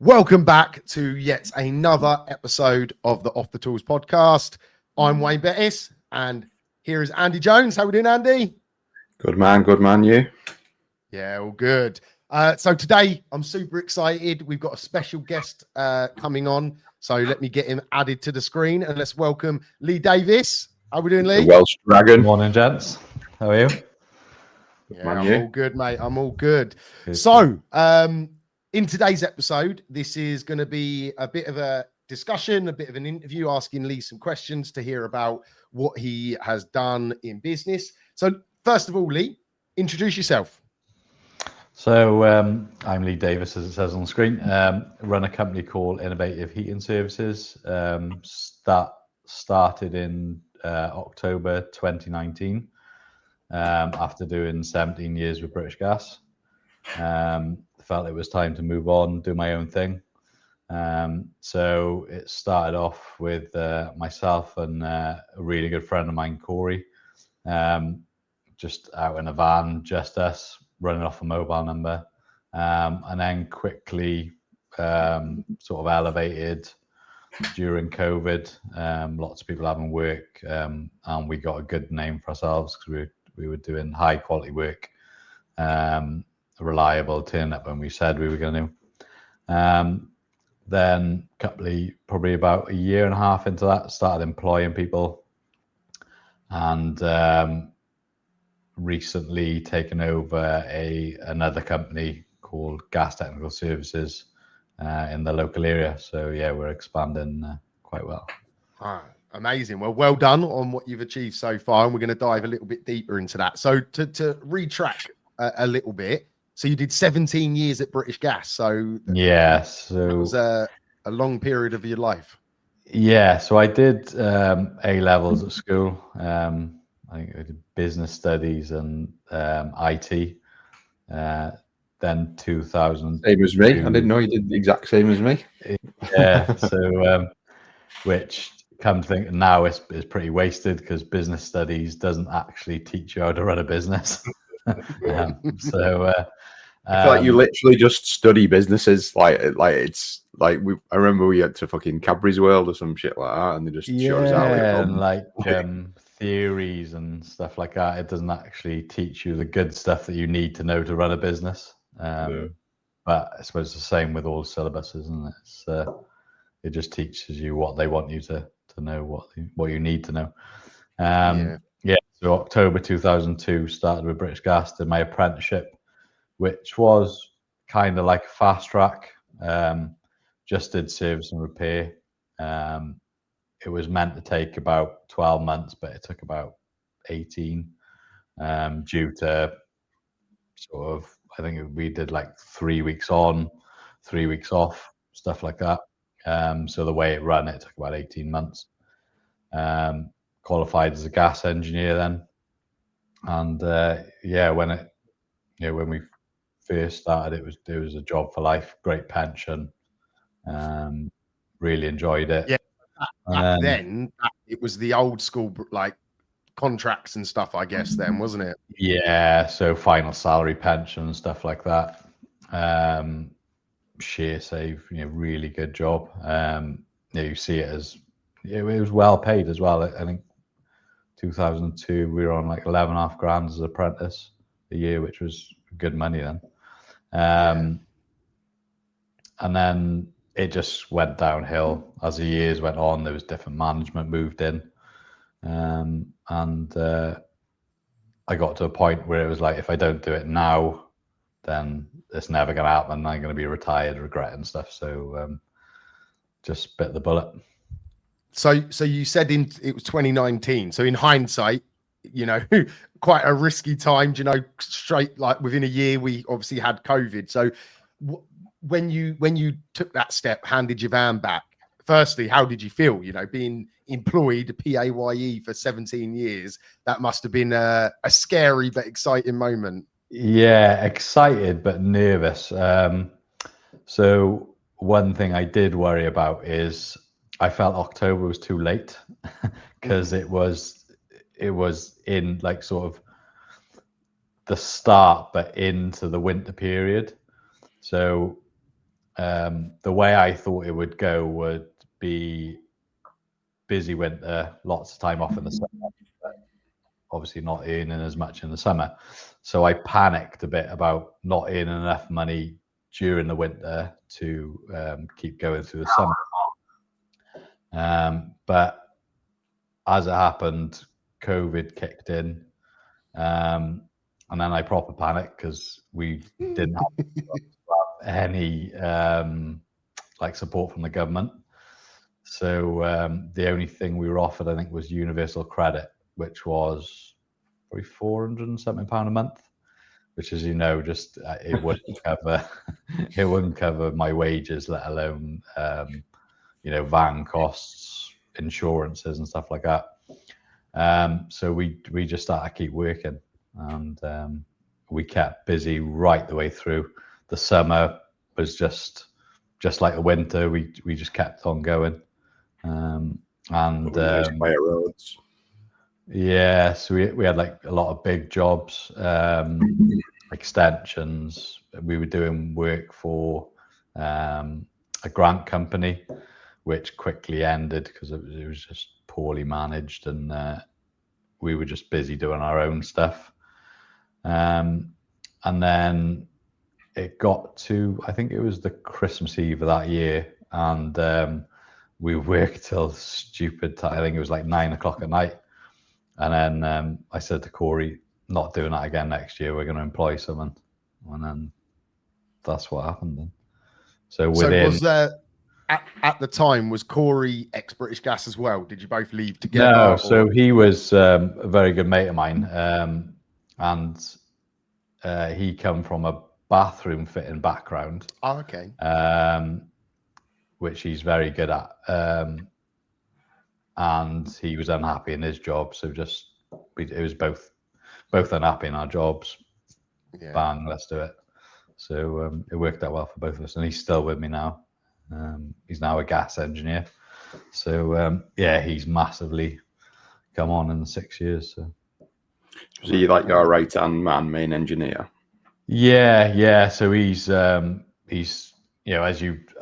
Welcome back to yet another episode of the Off the Tools podcast. I'm Wayne Bettis, and here is Andy Jones. How we doing, Andy? Good man, you? Yeah, all good. So today, I'm super excited. We've got a special guest coming on, so let me get him added to the screen, and let's welcome Lee Davis. How we doing, Lee? The Welsh Dragon. Morning, gents. How are you? Yeah, I'm all good, mate. I'm all good. In today's episode, this is going to be a bit of a discussion, a bit of an interview, asking Lee some questions to hear about what he has done in business. So first of all, Lee, introduce yourself. So I'm Lee Davis, as it says on the screen. Run a company called Innovative Heating Services. Started in October 2019 after doing 17 years with British Gas. Felt it was time to move on, do my own thing. So it started off with myself and a really good friend of mine, Corey, just out in a van, just us, running off a mobile number, and then quickly sort of elevated during COVID. Lots of people having work, and we got a good name for ourselves because we were doing high quality work. Reliable, turn up when we said we were going to. Then probably about a year and a half into that, started employing people, and recently taken over another company called Gas Technical Services in the local area. So yeah, we're expanding quite well. Amazing. Well done on what you've achieved so far, and we're going to dive a little bit deeper into that. So to retrack a little bit. So you did 17 years at British Gas. So yeah, so that was a long period of your life. Yeah, so I did A levels at school. I think I did business studies and IT. Then 2000. Same as me. I didn't know you did the exact same as me. Yeah, so which come to think now is pretty wasted because business studies doesn't actually teach you how to run a business. I feel like you literally just study businesses. Like it's like I remember we went to fucking Cadbury's World or some shit like that, and they just showed us how it and like theories and stuff like that. It doesn't actually teach you the good stuff that you need to know to run a business. But I suppose it's the same with all syllabuses, isn't it? It just teaches you what they want you to know, what you need to know. Yeah. So October 2002 started with British Gas, did my apprenticeship, which was kind of like a fast track. Just did service and repair. It was meant to take about 12 months, but it took about 18 due to sort of, I think we did like 3 weeks on, 3 weeks off, stuff like that. So the way it ran, it took about 18 months. Qualified as a gas engineer then. And when we first started, it was a job for life, great pension, really enjoyed it. Yeah, back then it was the old school like contracts and stuff, I guess, then, wasn't it? Yeah, so final salary pension and stuff like that. Share save, really good job. You see it as it was well paid as well. I think 2002 we were on like 11.5 grand as an apprentice a year, which was good money then. And then it just went downhill as the years went on. There was different management moved in, and I got to a point where it was like, if I don't do it now, then it's never going to happen. I'm going to be retired, regretting stuff. So just bit the bullet. So you said it was 2019. So in hindsight, quite a risky time. Straight like within a year, we obviously had COVID. So when you took that step, handed your van back, firstly, how did you feel? Being employed PAYE for 17 years, that must have been a scary but exciting moment. Yeah, excited but nervous. So one thing I did worry about is I felt October was too late because it was in like sort of the start but into the winter period. So the way I thought it would go would be busy winter, lots of time off in the summer, but obviously not earning as much in the summer. So I panicked a bit about not earning enough money during the winter to keep going through the summer. But as it happened, COVID kicked in. And then I proper panicked because we didn't have any like support from the government. So the only thing we were offered, I think, was universal credit, which was probably £400 and something a month, which, as you know, just it wouldn't cover it wouldn't cover my wages, let alone van costs, insurances, and stuff like that. So we just started to keep working, and we kept busy right the way through. The summer was just like the winter. We just kept on going. Nice quiet roads. Yeah, so we had like a lot of big jobs, extensions. We were doing work for a grant company, which quickly ended because it was just poorly managed, and we were just busy doing our own stuff. And then it got to, I think it was the Christmas Eve of that year, and we worked till stupid time. I think it was like 9 o'clock at night. And then I said to Corey, not doing that again next year. We're going to employ someone. And then that's what happened then. So was there, at the time, was Corey ex-British Gas as well? Did you both leave together? No, so he was a very good mate of mine. And he come from a bathroom fitting background. Oh, okay. Which he's very good at, and he was unhappy in his job, so it was both unhappy in our jobs. Yeah. Bang, let's do it. So it worked out well for both of us, and he's still with me now. He's now a gas engineer, so he's massively come on in the 6 years. So you like your right hand man, main engineer? Yeah. So he's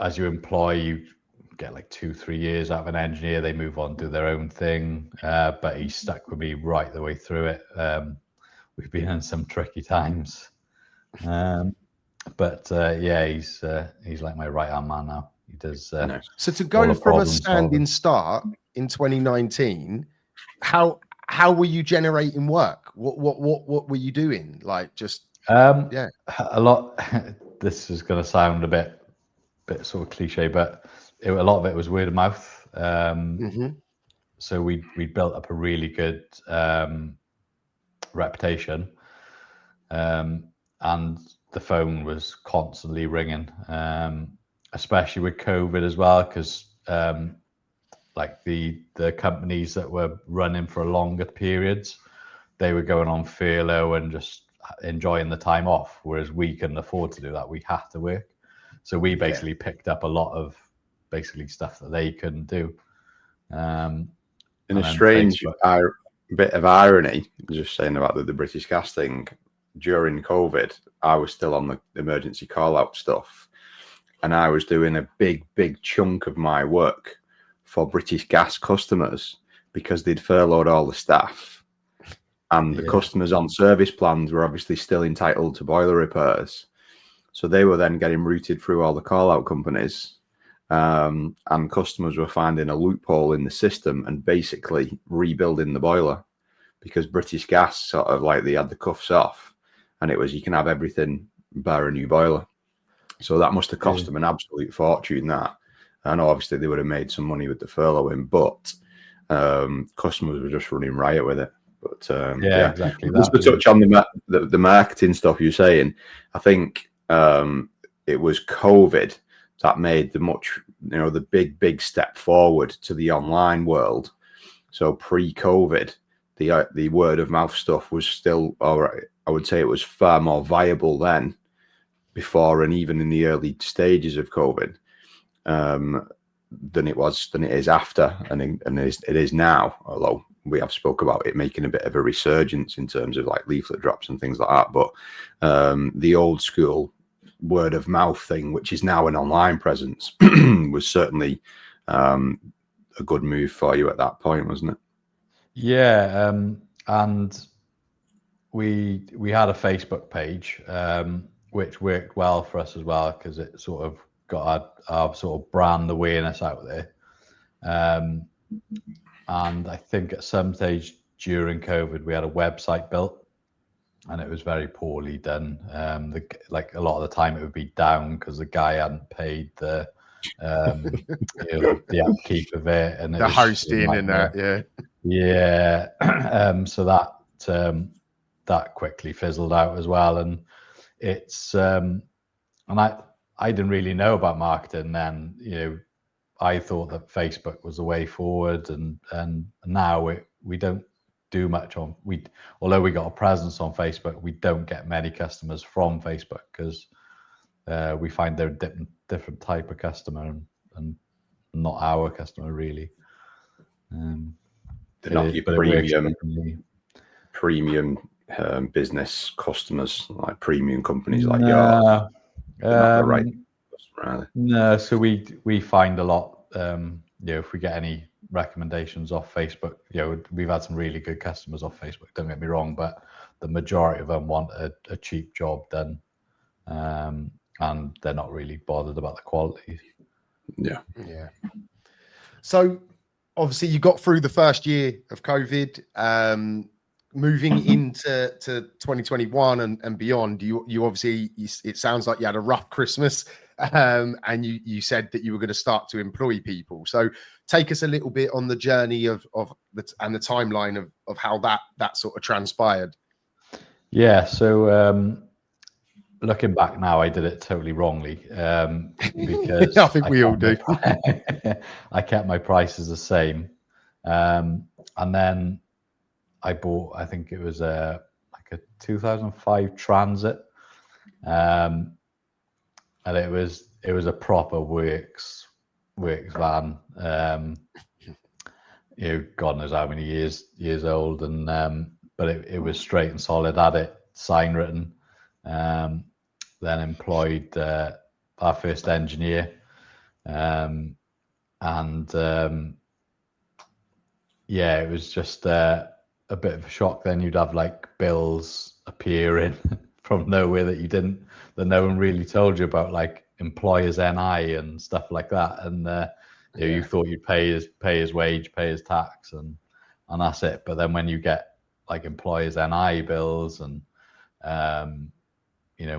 as you employ, you get like 2-3 years out of an engineer, they move on, do their own thing. But he stuck with me right the way through it. We've been in some tricky times. But he's like my right hand man now. He does. So to go from a standing start in 2019, how were you generating work? What were you doing? Like just a lot. This is going to sound a bit sort of cliche, but a lot of it was word of mouth. So we built up a really good reputation, and the phone was constantly ringing, especially with COVID as well, because like the companies that were running for longer periods, they were going on furlough and just enjoying the time off, whereas we couldn't afford to do that. We had to work. So we basically picked up a lot of basically stuff that they couldn't do. In a strange bit of irony, just saying about the British Gas thing, during COVID, I was still on the emergency call-out stuff, and I was doing a big chunk of my work for British Gas customers because they'd furloughed all the staff, and the customers on service plans were obviously still entitled to boiler repairs. So they were then getting routed through all the call-out companies, and customers were finding a loophole in the system and basically rebuilding the boiler, because British Gas sort of like they had the cuffs off, and it was you can have everything bar a new boiler. So that must have cost them an absolute fortune. That I know obviously they would have made some money with the furloughing, but customers were just running riot with it. But exactly. Just to touch on the marketing stuff you're saying, I think it was COVID that made the big step forward to the online world. So pre-COVID, the word of mouth stuff was still, or I would say it was far more viable then, before and even in the early stages of COVID, than it is after, and it is now. Although we have spoke about it making a bit of a resurgence in terms of like leaflet drops and things like that. But the old school word of mouth thing, which is now an online presence, was certainly a good move for you at that point, wasn't it? Yeah, and we had a Facebook page, which worked well for us as well, because it sort of got our sort of brand awareness out there. And I think at some stage during COVID, we had a website built, and it was very poorly done. Like a lot of the time, it would be down because the guy hadn't paid the the upkeep of it, and the hosting and that. So that quickly fizzled out as well, and it's and I didn't really know about marketing then. I thought that Facebook was the way forward, and now we don't do much on although we got a presence on Facebook, we don't get many customers from Facebook because we find they're a different type of customer and not our customer really. They're not your premium business customers, like premium companies like yours. Not the right customer, no, so we find a lot. If we get any recommendations off Facebook, we've had some really good customers off Facebook, don't get me wrong, but the majority of them want a cheap job done, and they're not really bothered about the quality. Yeah. So obviously you got through the first year of COVID, moving into 2021 and beyond. You obviously, it sounds like you had a rough Christmas, and you said that you were going to start to employ people. So take us a little bit on the journey and the timeline of how that sort of transpired. Yeah. So looking back now, I did it totally wrongly, because I think we all do. I kept my prices the same, and then I bought, I think it was like a 2005 Transit, and it was a proper works van. God knows how many years old, and but it was straight and solid. Had it sign written. Then employed our first engineer, and it was just a bit of a shock. Then you'd have like bills appearing from nowhere that no one really told you about, like employer's NI and stuff like that. And you thought you'd pay his wage, pay his tax, and that's it. But then when you get like employer's NI bills and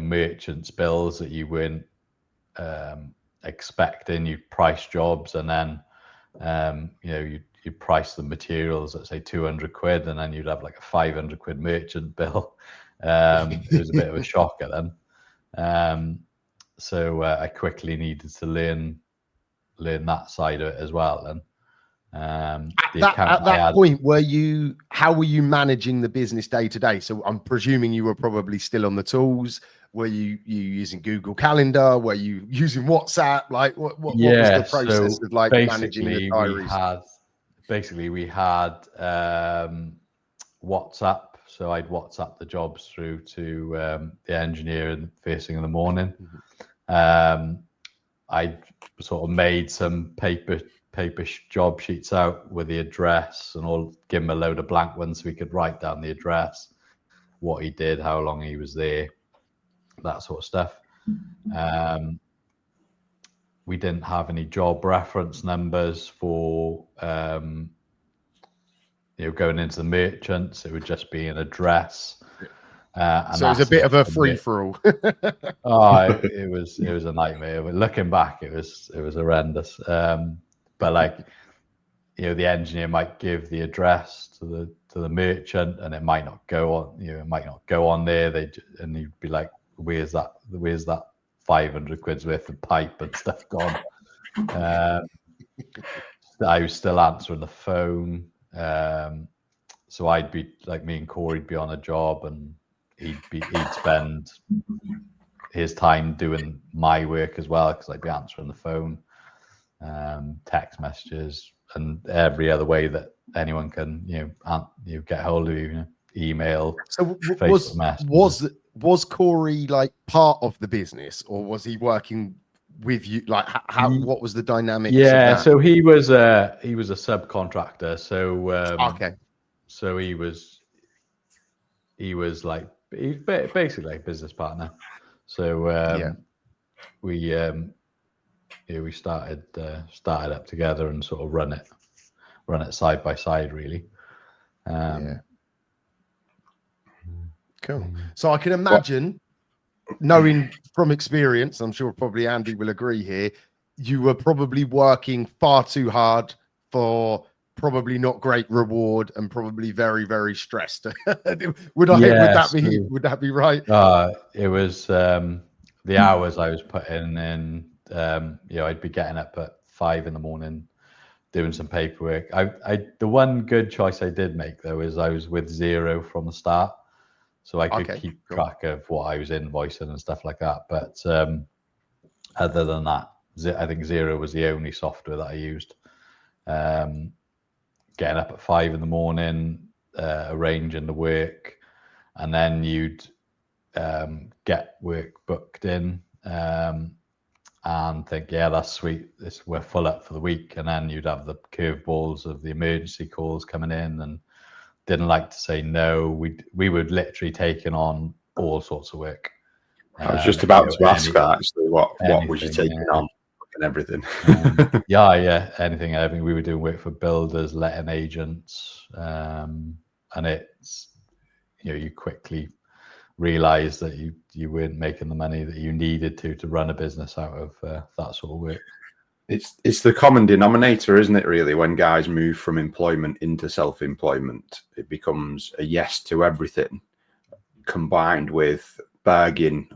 merchants bills that you weren't expecting, you price jobs, and then you price the materials at say 200 quid, and then you'd have like a 500 quid merchant bill. It was a bit of a shocker then. So I quickly needed to learn that side of it as well. Then at that point, how were you managing the business day to day? So I'm presuming you were probably still on the tools. Were you using Google Calendar? Were you using WhatsApp? Like what was the process of like managing the diaries? We had WhatsApp. So I'd WhatsApp the jobs through to the engineer first thing in the morning. I sort of made some paper job sheets out with the address and all, give him a load of blank ones so we could write down the address, what he did, how long he was there, that sort of stuff. We didn't have any job reference numbers for going into the merchants. It would just be an address. So it was a bit of a free for all. It was a nightmare. But looking back, it was horrendous. But like, the engineer might give the address to the merchant, and it might not go on. It might not go on there. And you'd be like, "Where's that 500 quid's worth of pipe and stuff gone?" I was still answering the phone. So I'd be like, me and Corey'd be on a job, and he'd spend his time doing my work as well, because I'd be answering the phone, text messages, and every other way that anyone can get hold of you, email. So Facebook message. was Corey like part of the business, or was he working with you? Like, what was the dynamics of that? So he was a subcontractor. So Okay. So he was like, he's basically like a business partner. So we started up together and sort of run it side by side, really. Cool. So I can imagine, knowing from experience, I'm sure probably Andy will agree here, you were probably working far too hard for probably not great reward and probably very, very stressed. Would that be right? It was the hours I was putting in. I'd be getting up at 5 a.m, doing some paperwork. The one good choice I did make, though, is I was with Xero from the start, so I could keep track of what I was invoicing and stuff like that. But other than that, I think Xero was the only software that I used. Getting up at 5 a.m, arranging the work, and then you'd get work booked in and think, yeah, that's sweet, we're full up for the week. And then you'd have the curveballs of the emergency calls coming in, and didn't like to say no. We would literally taking on all sorts of work. I was just about to ask that, actually, what was you taking on and everything? Anything. I think we were doing work for builders, letting agents, and it's, you quickly realize that you weren't making the money that you needed to run a business out of that sort of work. It's the common denominator, isn't it, really? When guys move from employment into self-employment, it becomes a yes to everything, combined with bargain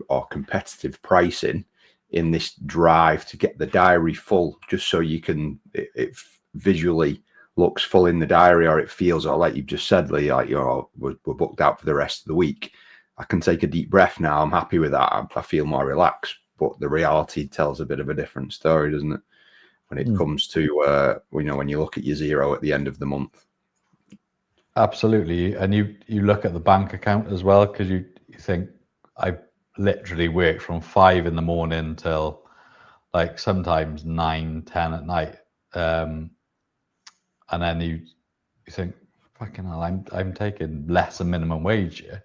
or competitive pricing in this drive to get the diary full, just so you can, it visually looks full in the diary, or it feels, or like you've just said, Lee, like we're booked out for the rest of the week. I can take a deep breath now. I'm happy with that. I feel more relaxed. But the reality tells a bit of a different story, doesn't it? When it comes to, when you look at your Xero at the end of the month. Absolutely. And you look at the bank account as well, because you think, I literally work from 5 a.m. till like sometimes 9, 10 at night. And then you think, fucking hell, I'm taking less than minimum wage here.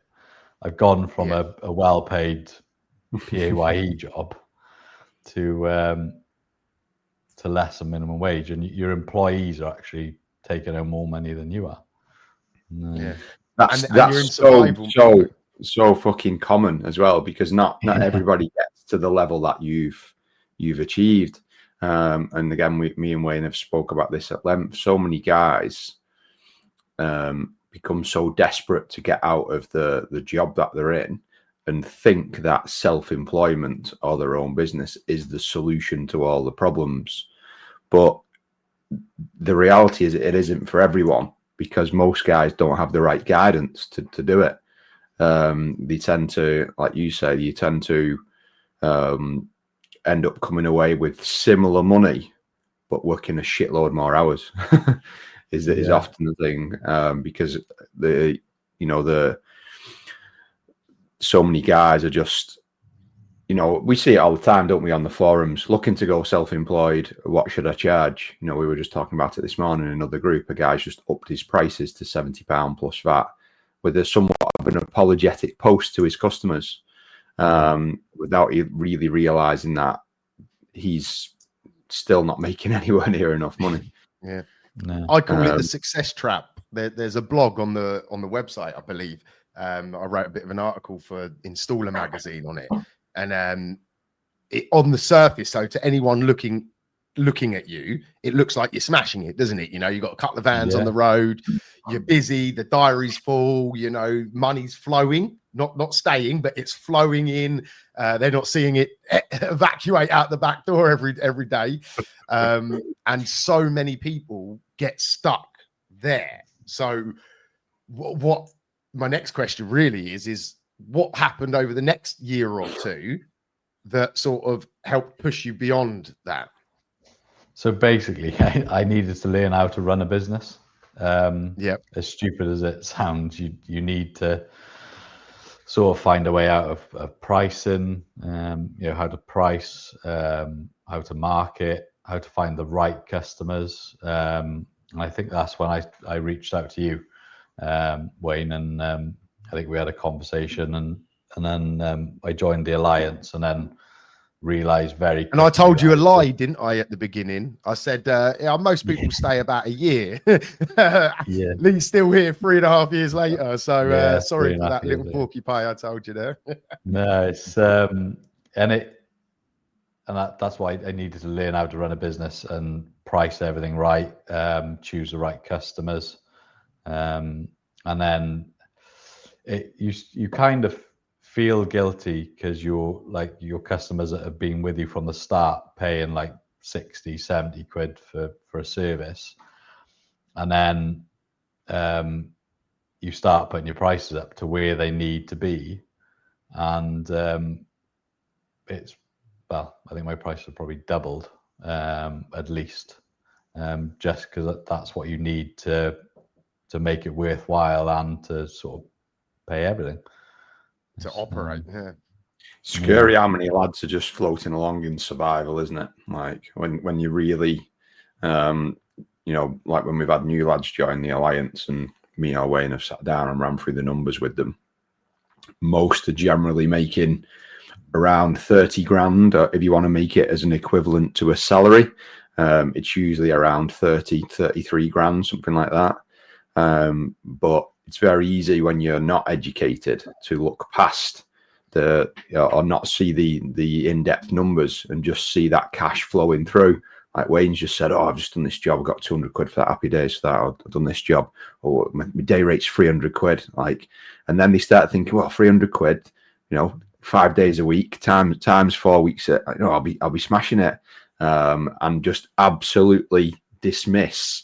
I've gone from a well-paid PAYE job to less than minimum wage, and your employees are actually taking home more money than you are. That's so fucking common as well, because not everybody gets to the level that you've achieved. And again, me and Wayne have spoke about this at length. So many guys become so desperate to get out of the job that they're in, and think that self-employment or their own business is the solution to all the problems. But the reality is it isn't for everyone, because most guys don't have the right guidance to do it. They tend to, like you said, end up coming away with similar money, but working a shitload more hours is often the thing, because so many guys are just, we see it all the time, don't we, on the forums, looking to go self-employed. What should I charge? We were just talking about it this morning in another group. A guy's just upped his prices to £70 plus VAT, with a somewhat of an apologetic post to his customers, without really realizing that he's still not making anywhere near enough money. Yeah, no. I call it the success trap. There's a blog on the website, I believe. I wrote a bit of an article for Installer magazine on it, and it on the surface, so to anyone looking at you, it looks like you're smashing it, doesn't it? You've got a couple of vans on the road, you're busy, the diary's full, money's flowing, not staying, but it's flowing in. They're not seeing it evacuate out the back door every day. And so many people get stuck there. So what my next question really is what happened over the next year or two that sort of helped push you beyond that? So basically, I needed to learn how to run a business. As stupid as it sounds, you need to sort of find a way out of pricing, how to price, how to market, how to find the right customers. And I think that's when I reached out to you, Wayne, and I think we had a conversation, and then I joined the Alliance, and then realized very quickly. And I told you a lie, didn't I, at the beginning? I said, most people stay about a year. Yeah. Lee's still here 3.5 years later. So sorry for that little later. porcupine I told you there. No, it's that's why I needed to learn how to run a business and price everything right, choose the right customers, and then you kind of feel guilty because you're like your customers that have been with you from the start paying like 60, 70 quid for a service, and then you start putting your prices up to where they need to be, and it's, well, I think my prices have probably doubled, at least, just because that's what you need to make it worthwhile and to sort of pay everything. To operate, yeah. Scary how many lads are just floating along in survival, isn't it? Like when you really, like when we've had new lads join the Alliance, and me or Wayne have sat down and ran through the numbers with them. Most are generally making around 30 grand, or if you want to make it as an equivalent to a salary, it's usually around 33 grand, something like that. But it's very easy when you're not educated to look past or not see the in-depth numbers and just see that cash flowing through. Like Wayne's just said, I've just done this job. I got 200 quid for that, happy days for that. I've done this job. Or my day rate's 300 quid. And then they start thinking, well, 300 quid, 5 days a week times 4 weeks. I'll be smashing it, and just absolutely dismiss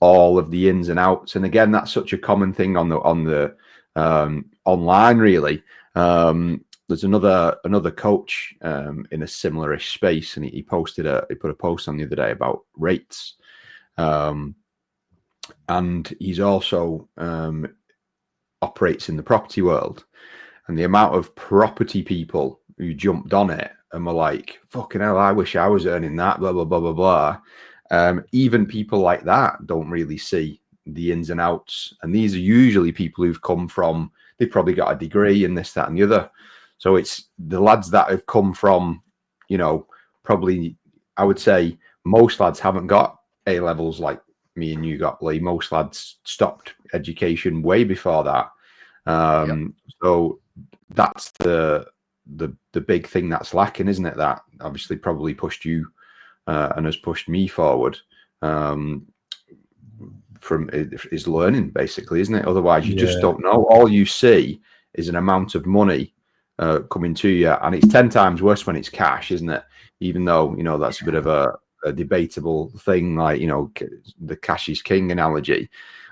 all of the ins and outs. And again, that's such a common thing on the online, really. There's another coach in a similar-ish space, and he put a post on the other day about rates, and he's also operates in the property world. And the amount of property people who jumped on it and were like, fucking hell, I wish I was earning that, blah, blah, blah, blah, blah. Even people like that don't really see the ins and outs. And these are usually people who've come from, they've probably got a degree in this, that, and the other. So it's the lads that have come from, probably, I would say most lads haven't got A levels like me and you got, Lee. Most lads stopped education way before that. So that's the big thing that's lacking, isn't it? That obviously probably pushed you and has pushed me forward from is learning, basically, isn't it? Otherwise, you just don't know. All you see is an amount of money coming to you, and it's 10 times worse when it's cash, isn't it? Even though that's a bit of a debatable thing, like the cash is king analogy.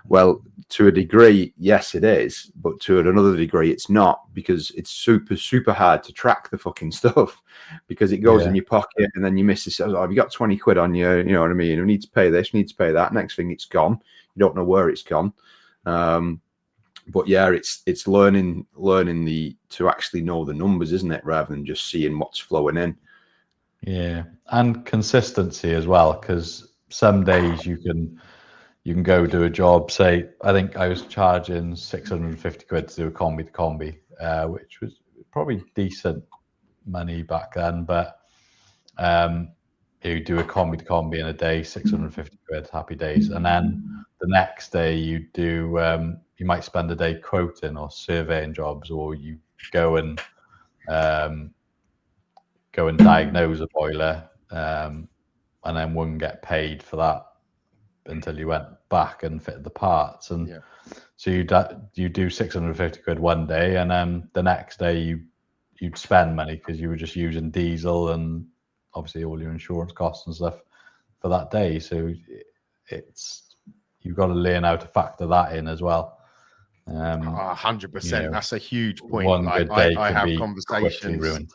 Well, to a degree, yes, it is, but to another degree, it's not, because it's super, super hard to track the fucking stuff, because it goes in your pocket and then you miss this. Oh, have you got 20 quid on you? You know what I mean? You need to pay this, you need to pay that. Next thing, it's gone. You don't know where it's gone. But yeah, it's learning to actually know the numbers, isn't it? Rather than just seeing what's flowing in. Yeah, and consistency as well, because some days you can go do a job. Say, I think I was charging 650 quid to do a combi to combi, which was probably decent money back then. But you do a combi to combi in a day, 650 quid, happy days. And then the next day you do, you might spend a day quoting or surveying jobs, or you go and diagnose a boiler, and then wouldn't get paid for that until you went back and fitted the parts. And so you do 650 quid one day, and then the next day you'd spend money because you were just using diesel and obviously all your insurance costs and stuff for that day. So you've got to learn how to factor that in as well. 100%. That's a huge point. One good day I can have be conversations. ruined.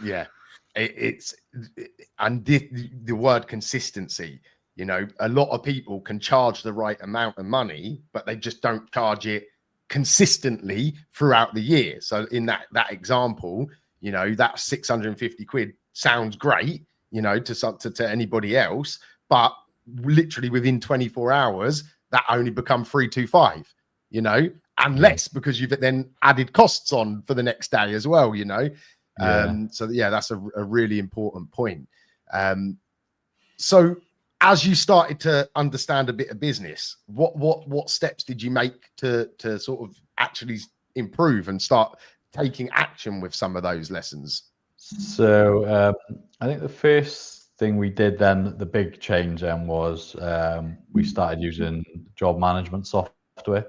Yeah, and the word consistency. A lot of people can charge the right amount of money, but they just don't charge it consistently throughout the year. So in that example, you know, that 650 quid sounds great, you know, to anybody else, but literally within 24 hours, that only become 325, you know, and less because you've then added costs on for the next day as well, you know. So yeah, that's a really important point. So as you started to understand a bit of business, what steps did you make to sort of actually improve and start taking action with some of those lessons? So I think the first thing we did then, the big change then was we started using job management software.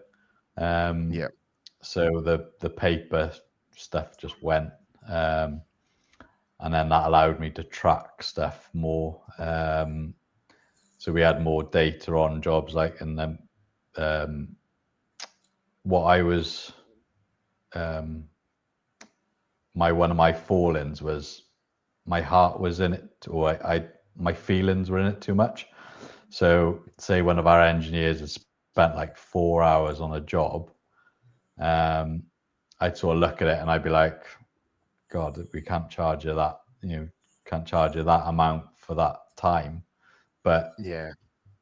So the paper stuff just went, and then that allowed me to track stuff more. So we had more data on jobs, like, and then what I was, one of my fallings was my heart was in it, or my feelings were in it too much. So say one of our engineers has spent like 4 hours on a job, I'd sort of look at it and I'd be like, God, we can't charge you that, you know, can't charge you that amount for that time. But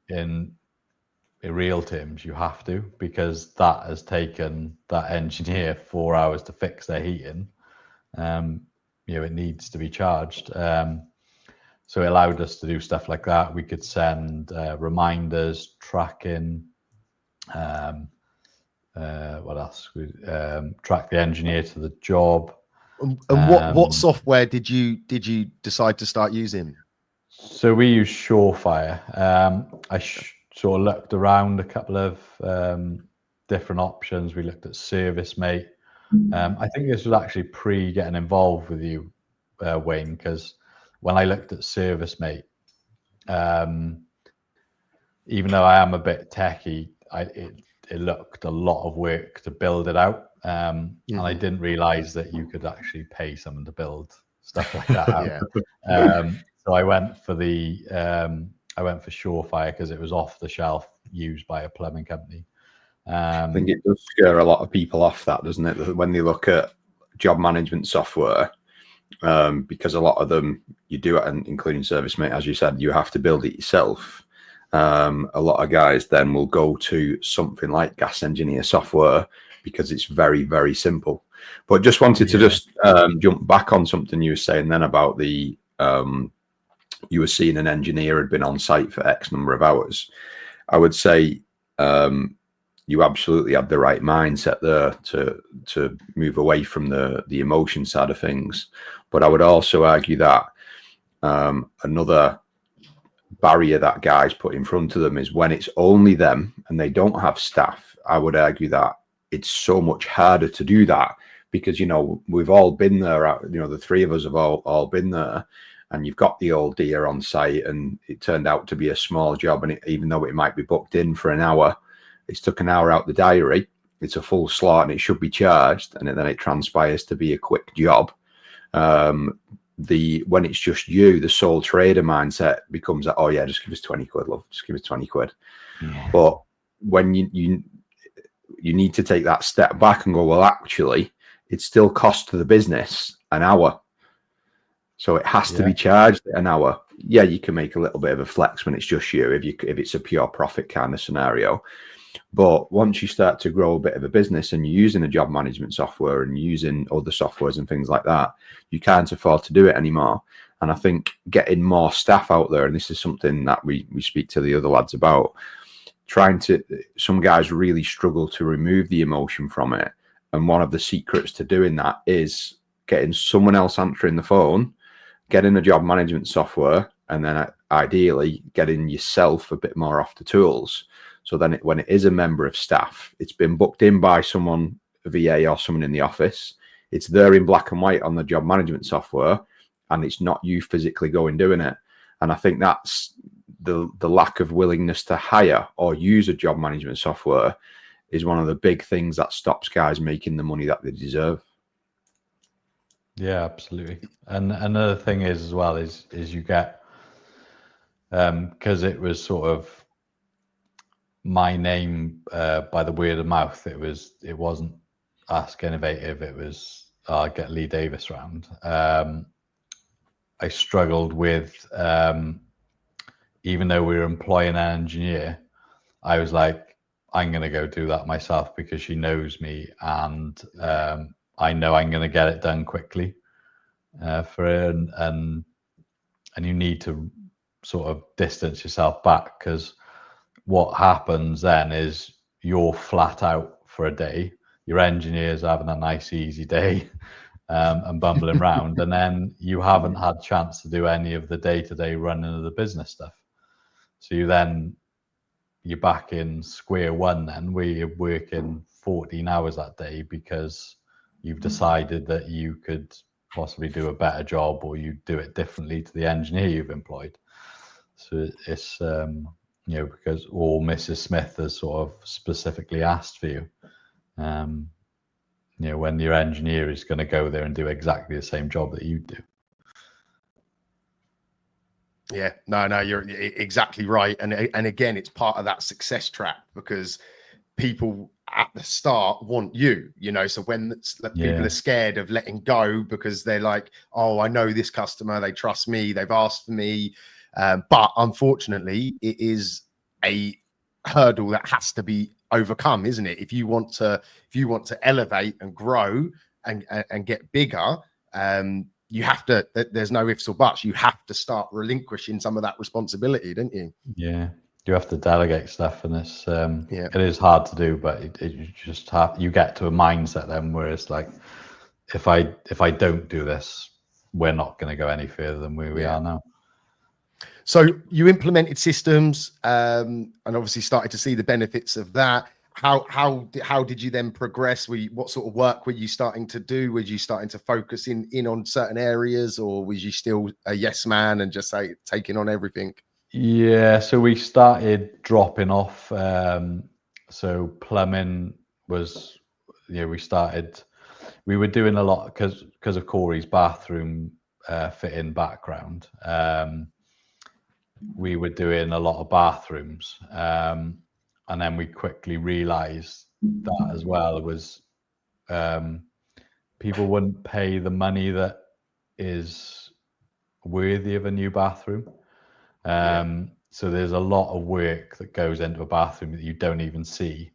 in real terms, you have to, because that has taken that engineer 4 hours to fix their heating. You know, it needs to be charged. So it allowed us to do stuff like that. We could send reminders, tracking. What else? We track the engineer to the job. And what software did you decide to start using? So we use Surefire. I sort of looked around a couple of different options. We looked at ServiceMate. I think this was actually pre getting involved with you, Wayne, because when I looked at ServiceMate, even though I am a bit techie, it looked a lot of work to build it out. And I didn't realize that you could actually pay someone to build stuff like that out. So I went for Surefire because it was off the shelf, used by a plumbing company. I think it does scare a lot of people off, that, doesn't it? When they look at job management software, because a lot of them, you do it, and including ServiceMate, as you said, you have to build it yourself. A lot of guys then will go to something like Gas Engineer software because it's very, very simple. But just wanted to just jump back on something you were saying then about the you were seeing an engineer had been on site for X number of hours. I would say you absolutely had the right mindset there to move away from the emotion side of things. But I would also argue that another barrier that guys put in front of them is when it's only them and they don't have staff. I would argue that it's so much harder to do that because, you know, we've all been there. You know, the three of us have all been there, and you've got the old deer on site, and it turned out to be a small job. And even though it might be booked in for an hour, it's took an hour out the diary. It's a full slot and it should be charged, and then it transpires to be a quick job. When it's just you, the sole trader mindset becomes that, oh yeah, just give us 20 quid, love, just give us 20 quid. Yeah. But when you need to take that step back and go, well, actually, it still costs the business an hour. So it has to be charged an hour. Yeah, you can make a little bit of a flex when it's just you, if it's a pure profit kind of scenario. But once you start to grow a bit of a business and you're using a job management software and using other softwares and things like that, you can't afford to do it anymore. And I think getting more staff out there, and this is something that we speak to the other lads about, some guys really struggle to remove the emotion from it. And one of the secrets to doing that is getting someone else answering the phone, getting a job management software, and then ideally getting yourself a bit more off the tools. So then when it is a member of staff, it's been booked in by someone, a VA or someone in the office. It's there in black and white on the job management software, and it's not you physically going doing it. And I think that's the lack of willingness to hire or use a job management software is one of the big things that stops guys making the money that they deserve. Yeah, absolutely. And another thing is as well is you get, because it was sort of my name by the word of mouth. It wasn't Ask Innovative. It was get Lee Davis round. I struggled with, even though we were employing an engineer, I was like, I'm going to go do that myself because she knows me, and I know I'm going to get it done quickly for her. And you need to sort of distance yourself back, because what happens then is you're flat out for a day. Your engineer's having a nice, easy day. And bumbling around, and then you haven't had a chance to do any of the day-to-day running of the business stuff. So you're back in square one then, where you're working 14 hours that day because you've decided that you could possibly do a better job, or you do it differently to the engineer you've employed. So it's because Mrs. Smith has sort of specifically asked for you. When your engineer is going to go there and do exactly the same job that you do. Yeah, no, you're exactly right. And again, it's part of that success trap, because people at the start want you, so when people are scared of letting go because they're like, oh, I know this customer, they trust me, they've asked for me. But unfortunately, it is a hurdle that has to be overcome, isn't it? If you want to elevate and grow and get bigger, you have to, there's no ifs or buts, you have to start relinquishing some of that responsibility, don't you? Yeah, you have to delegate stuff, and it's it is hard to do, but you get to a mindset then where it's like, if I don't do this, we're not going to go any further than where we are now. So you implemented systems, and obviously started to see the benefits of that. How did you then progress? What sort of work were you starting to do? Were you starting to focus in on certain areas, or was you still a yes man and just taking on everything? Yeah, so we started dropping off. So plumbing was, we were doing a lot because of Corey's bathroom fit-in background. We were doing a lot of bathrooms, and then we quickly realized that as well. It was people wouldn't pay the money that is worthy of a new bathroom. So there's a lot of work that goes into a bathroom that you don't even see.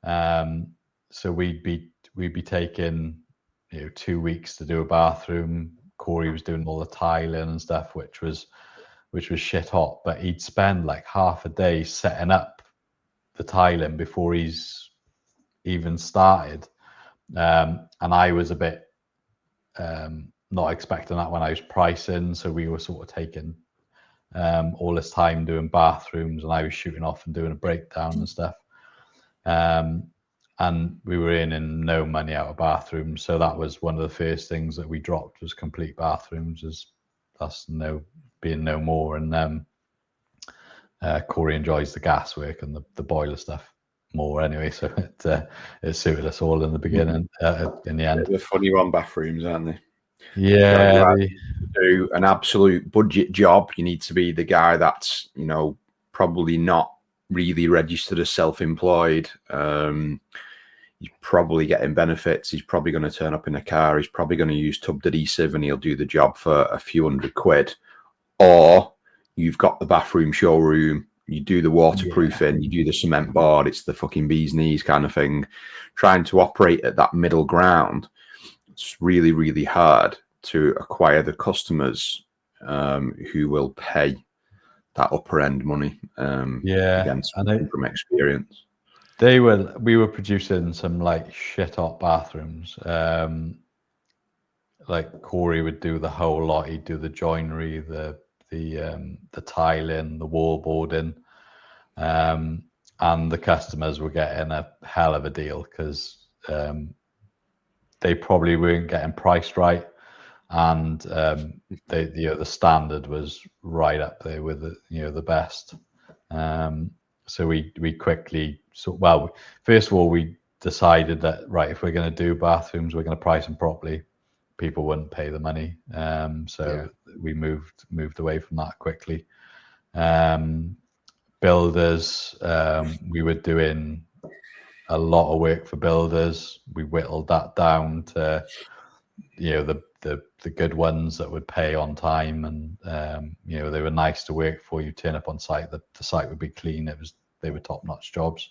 So we'd be taking 2 weeks to do a bathroom. Corey was doing all the tiling and stuff, which was shit hot, but he'd spend like half a day setting up the tiling before he's even started. And I was a bit not expecting that when I was pricing. So we were sort of taking all this time doing bathrooms, and I was shooting off and doing a breakdown and stuff. And we were earning no money out of bathrooms. So that was one of the first things that we dropped, was complete bathrooms, as that's being no more. And Corey enjoys the gas work and the boiler stuff more anyway, so it suited us all in the beginning. In the end, they're funny one, bathrooms, aren't they? Yeah, do an absolute budget job. You need to be the guy that's probably not really registered as self-employed. He's probably getting benefits. He's probably going to turn up in a car. He's probably going to use tubbed adhesive, and he'll do the job for a few £100. Or you've got the bathroom showroom, you do the waterproofing, you do the cement board, it's the fucking bee's knees kind of thing. Trying to operate at that middle ground, it's really, really hard to acquire the customers who will pay that upper end money. Again, from experience. We were producing some like shit hot bathrooms. Like Corey would do the whole lot. He'd do the joinery, the tiling, the wallboarding, and the customers were getting a hell of a deal, because they probably weren't getting priced right, and the standard was right up there with the best. So we quickly first of all, we decided that, right, if we're going to do bathrooms, we're going to price them properly. People wouldn't pay the money, so we moved away from that quickly. builders, we were doing a lot of work for builders. We whittled that down to, the good ones that would pay on time, and they were nice to work for. You turn up on site, the site would be clean. They were top-notch jobs.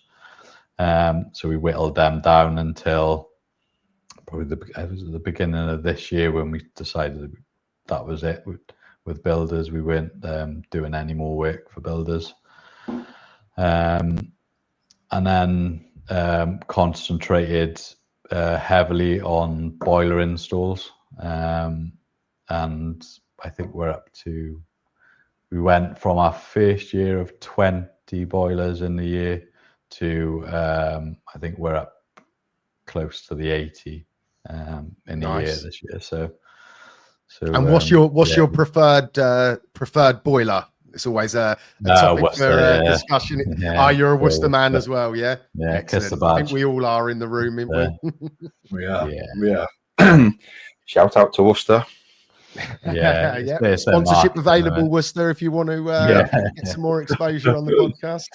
So we whittled them down until probably the beginning of this year, when we decided that was it with builders. We weren't doing any more work for builders, and then concentrated heavily on boiler installs, and I think we went from our first year of 20 boilers in the year to I think we're up close to the 80 in the year this year. So and what's your preferred boiler? It's always a topic for discussion. Yeah, you're a Worcester man as well, yeah? Yeah, kiss the I badge. think we all are in the room, aren't we? We are. Yeah. Shout out to Worcester. Yeah, yeah. Sponsorship available, Worcester, if you want to get some more exposure on the podcast.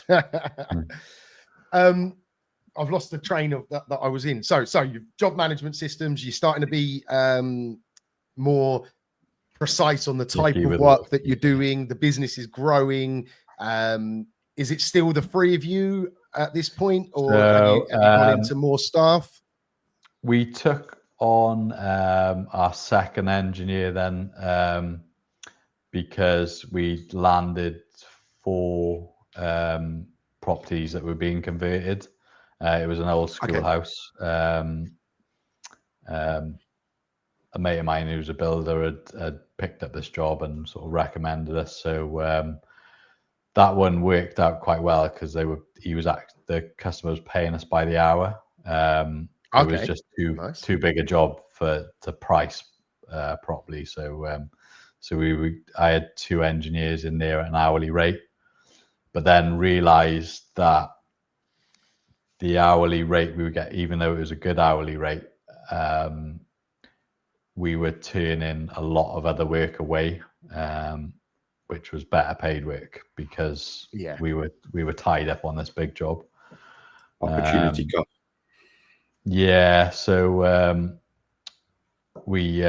I've lost the train of that I was in. So your job management systems, you're starting to be more precise on the type of work that you're doing. The business is growing. Is it still the three of you at this point, or have you gone into more staff? We took on our second engineer then, because we landed 4 properties that were being converted. It was an old schoolhouse. A mate of mine who's a builder had picked up this job and sort of recommended us. So that one worked out quite well, because the customer was paying us by the hour. It was just too big a job to price properly. So I had 2 engineers in there at an hourly rate, but then realized that the hourly rate we would get, even though it was a good hourly rate, we were turning a lot of other work away, which was better paid work, because we were tied up on this big job. Opportunity cost. Yeah, so we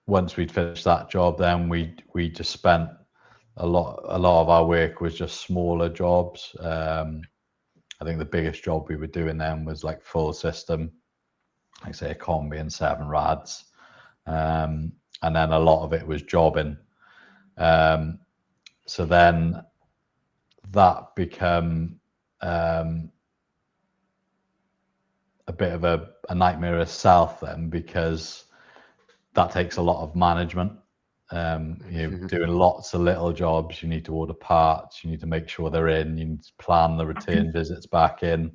once we'd finished that job, then we just spent a lot of our work was just smaller jobs. I think the biggest job we were doing then was like full system, like say a combi and 7 rads, and then a lot of it was jobbing. So then that became a bit of a nightmare itself then, because that takes a lot of management. You're doing lots of little jobs. You need to order parts, you need to make sure they're in, you need to plan the return visits back in.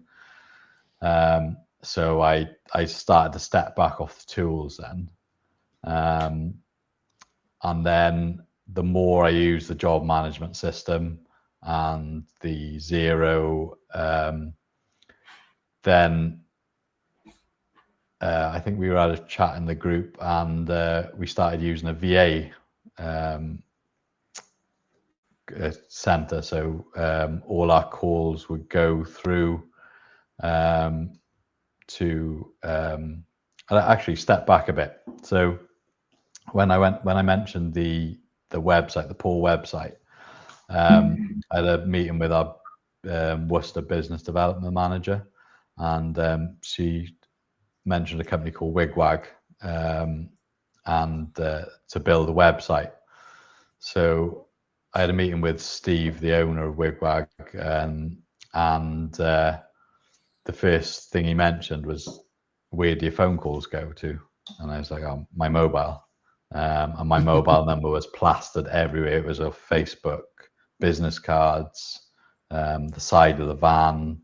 So I started to step back off the tools then, and then the more I use the job management system and the Zero, then I think we were at a chat in the group, and we started using a VA center. So all our calls would go through to actually step back a bit. So when I mentioned the website, the Paul website, I had a meeting with our Worcester business development manager, and she mentioned a company called Wigwag, and to build a website. So I had a meeting with Steve, the owner of Wigwag, and the first thing he mentioned was, where do your phone calls go to? And I was like, oh, my mobile. And my mobile number was plastered everywhere. It was on Facebook, business cards, the side of the van.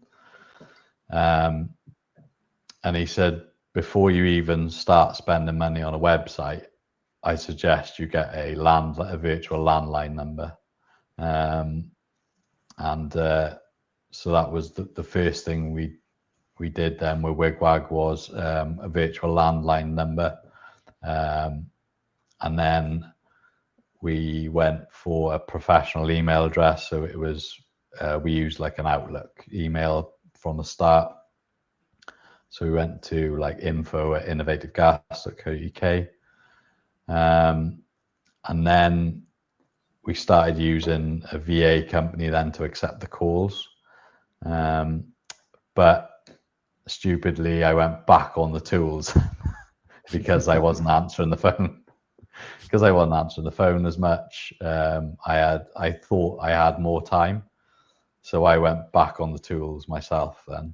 And he said, before you even start spending money on a website, I suggest you get a virtual landline number. So that was the first thing we did then with Wigwag, was a virtual landline number. And then we went for a professional email address. So it was we used like an Outlook email from the start. So we went to like info@innovativegas.co.uk. And then we started using a VA company then to accept the calls. But stupidly, I went back on the tools because I wasn't answering the phone. Because I wasn't answering the phone as much. I thought I had more time. So I went back on the tools myself then.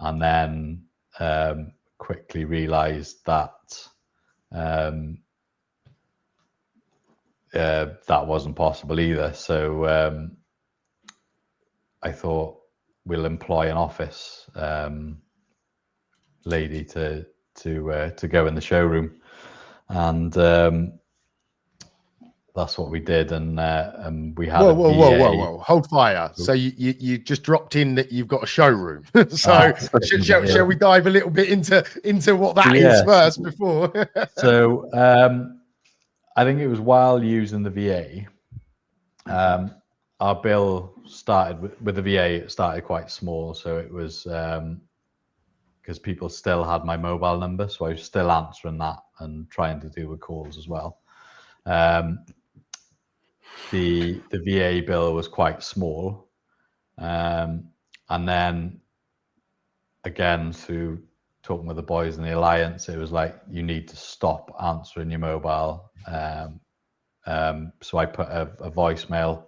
And then quickly realized that that wasn't possible either. So I thought we'll employ an office lady to go in the showroom, and that's what we did. And we had whoa, hold fire. So you just dropped in that you've got a showroom. So shall we dive a little bit into what that is first before? So I think it was while using the VA, our bill started with the VA. It started quite small, so it was because people still had my mobile number, so I was still answering that and trying to deal with calls as well. The VA bill was quite small, and then again through talking with the boys in the Alliance, it was like, you need to stop answering your mobile. So I put a voicemail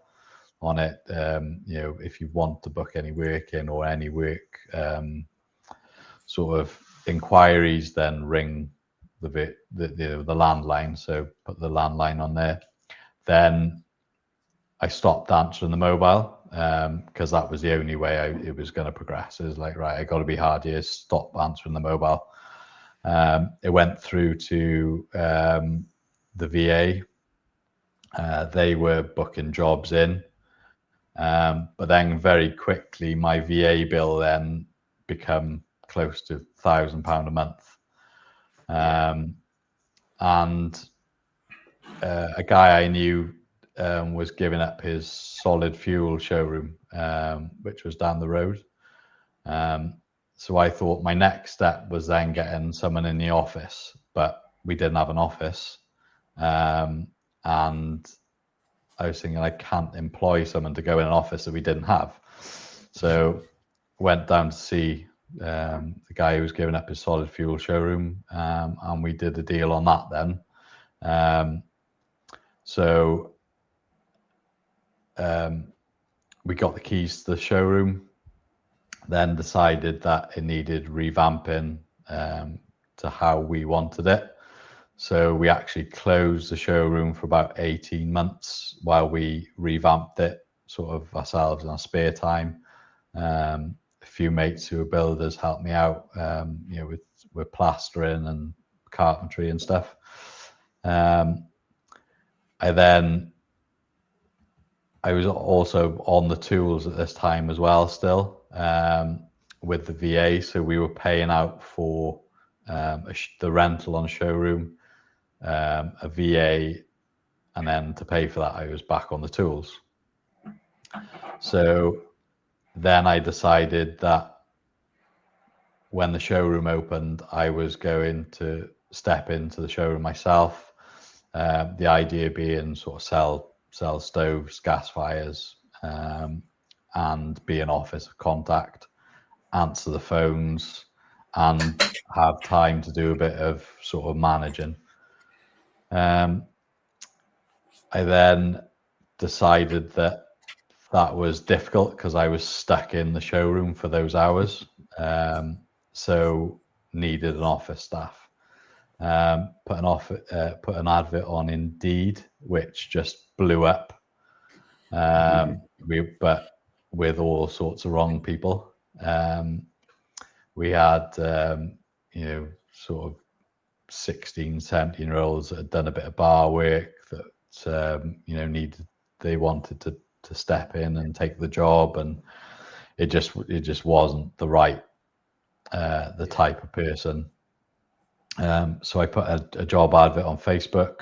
on it. If you want to book any work in or any work sort of inquiries, then ring the landline. So put the landline on there. Then I stopped answering the mobile because that was the only way it was going to progress. It was like, right, I got to be hard here, stop answering the mobile. It went through to the VA. They were booking jobs in, but then very quickly my VA bill then become close to £1,000 a month. And a guy I knew was giving up his solid fuel showroom, which was down the road. So I thought my next step was then getting someone in the office, but we didn't have an office. And I was thinking, I can't employ someone to go in an office that we didn't have. So went down to see the guy who was giving up his solid fuel showroom, and we did a deal on that then. So we got the keys to the showroom, then decided that it needed revamping to how we wanted it. So we actually closed the showroom for about 18 months while we revamped it, sort of ourselves in our spare time. A few mates who were builders helped me out, with plastering and carpentry and stuff. I was also on the tools at this time as well, still with the VA. So we were paying out for the rental on showroom, a VA, and then to pay for that, I was back on the tools. So then I decided that when the showroom opened, I was going to step into the showroom myself. The idea being sort of sell stoves, gas fires, and be an office of contact, answer the phones, and have time to do a bit of sort of managing. I then decided that was difficult because I was stuck in the showroom for those hours. So needed an office staff. Put an advert on Indeed, which just blew up. But with all sorts of wrong people. We had sort of 16, 17-year-olds that had done a bit of bar work that they wanted to step in and take the job, and it just wasn't the right the type of person. So I put a job advert on Facebook,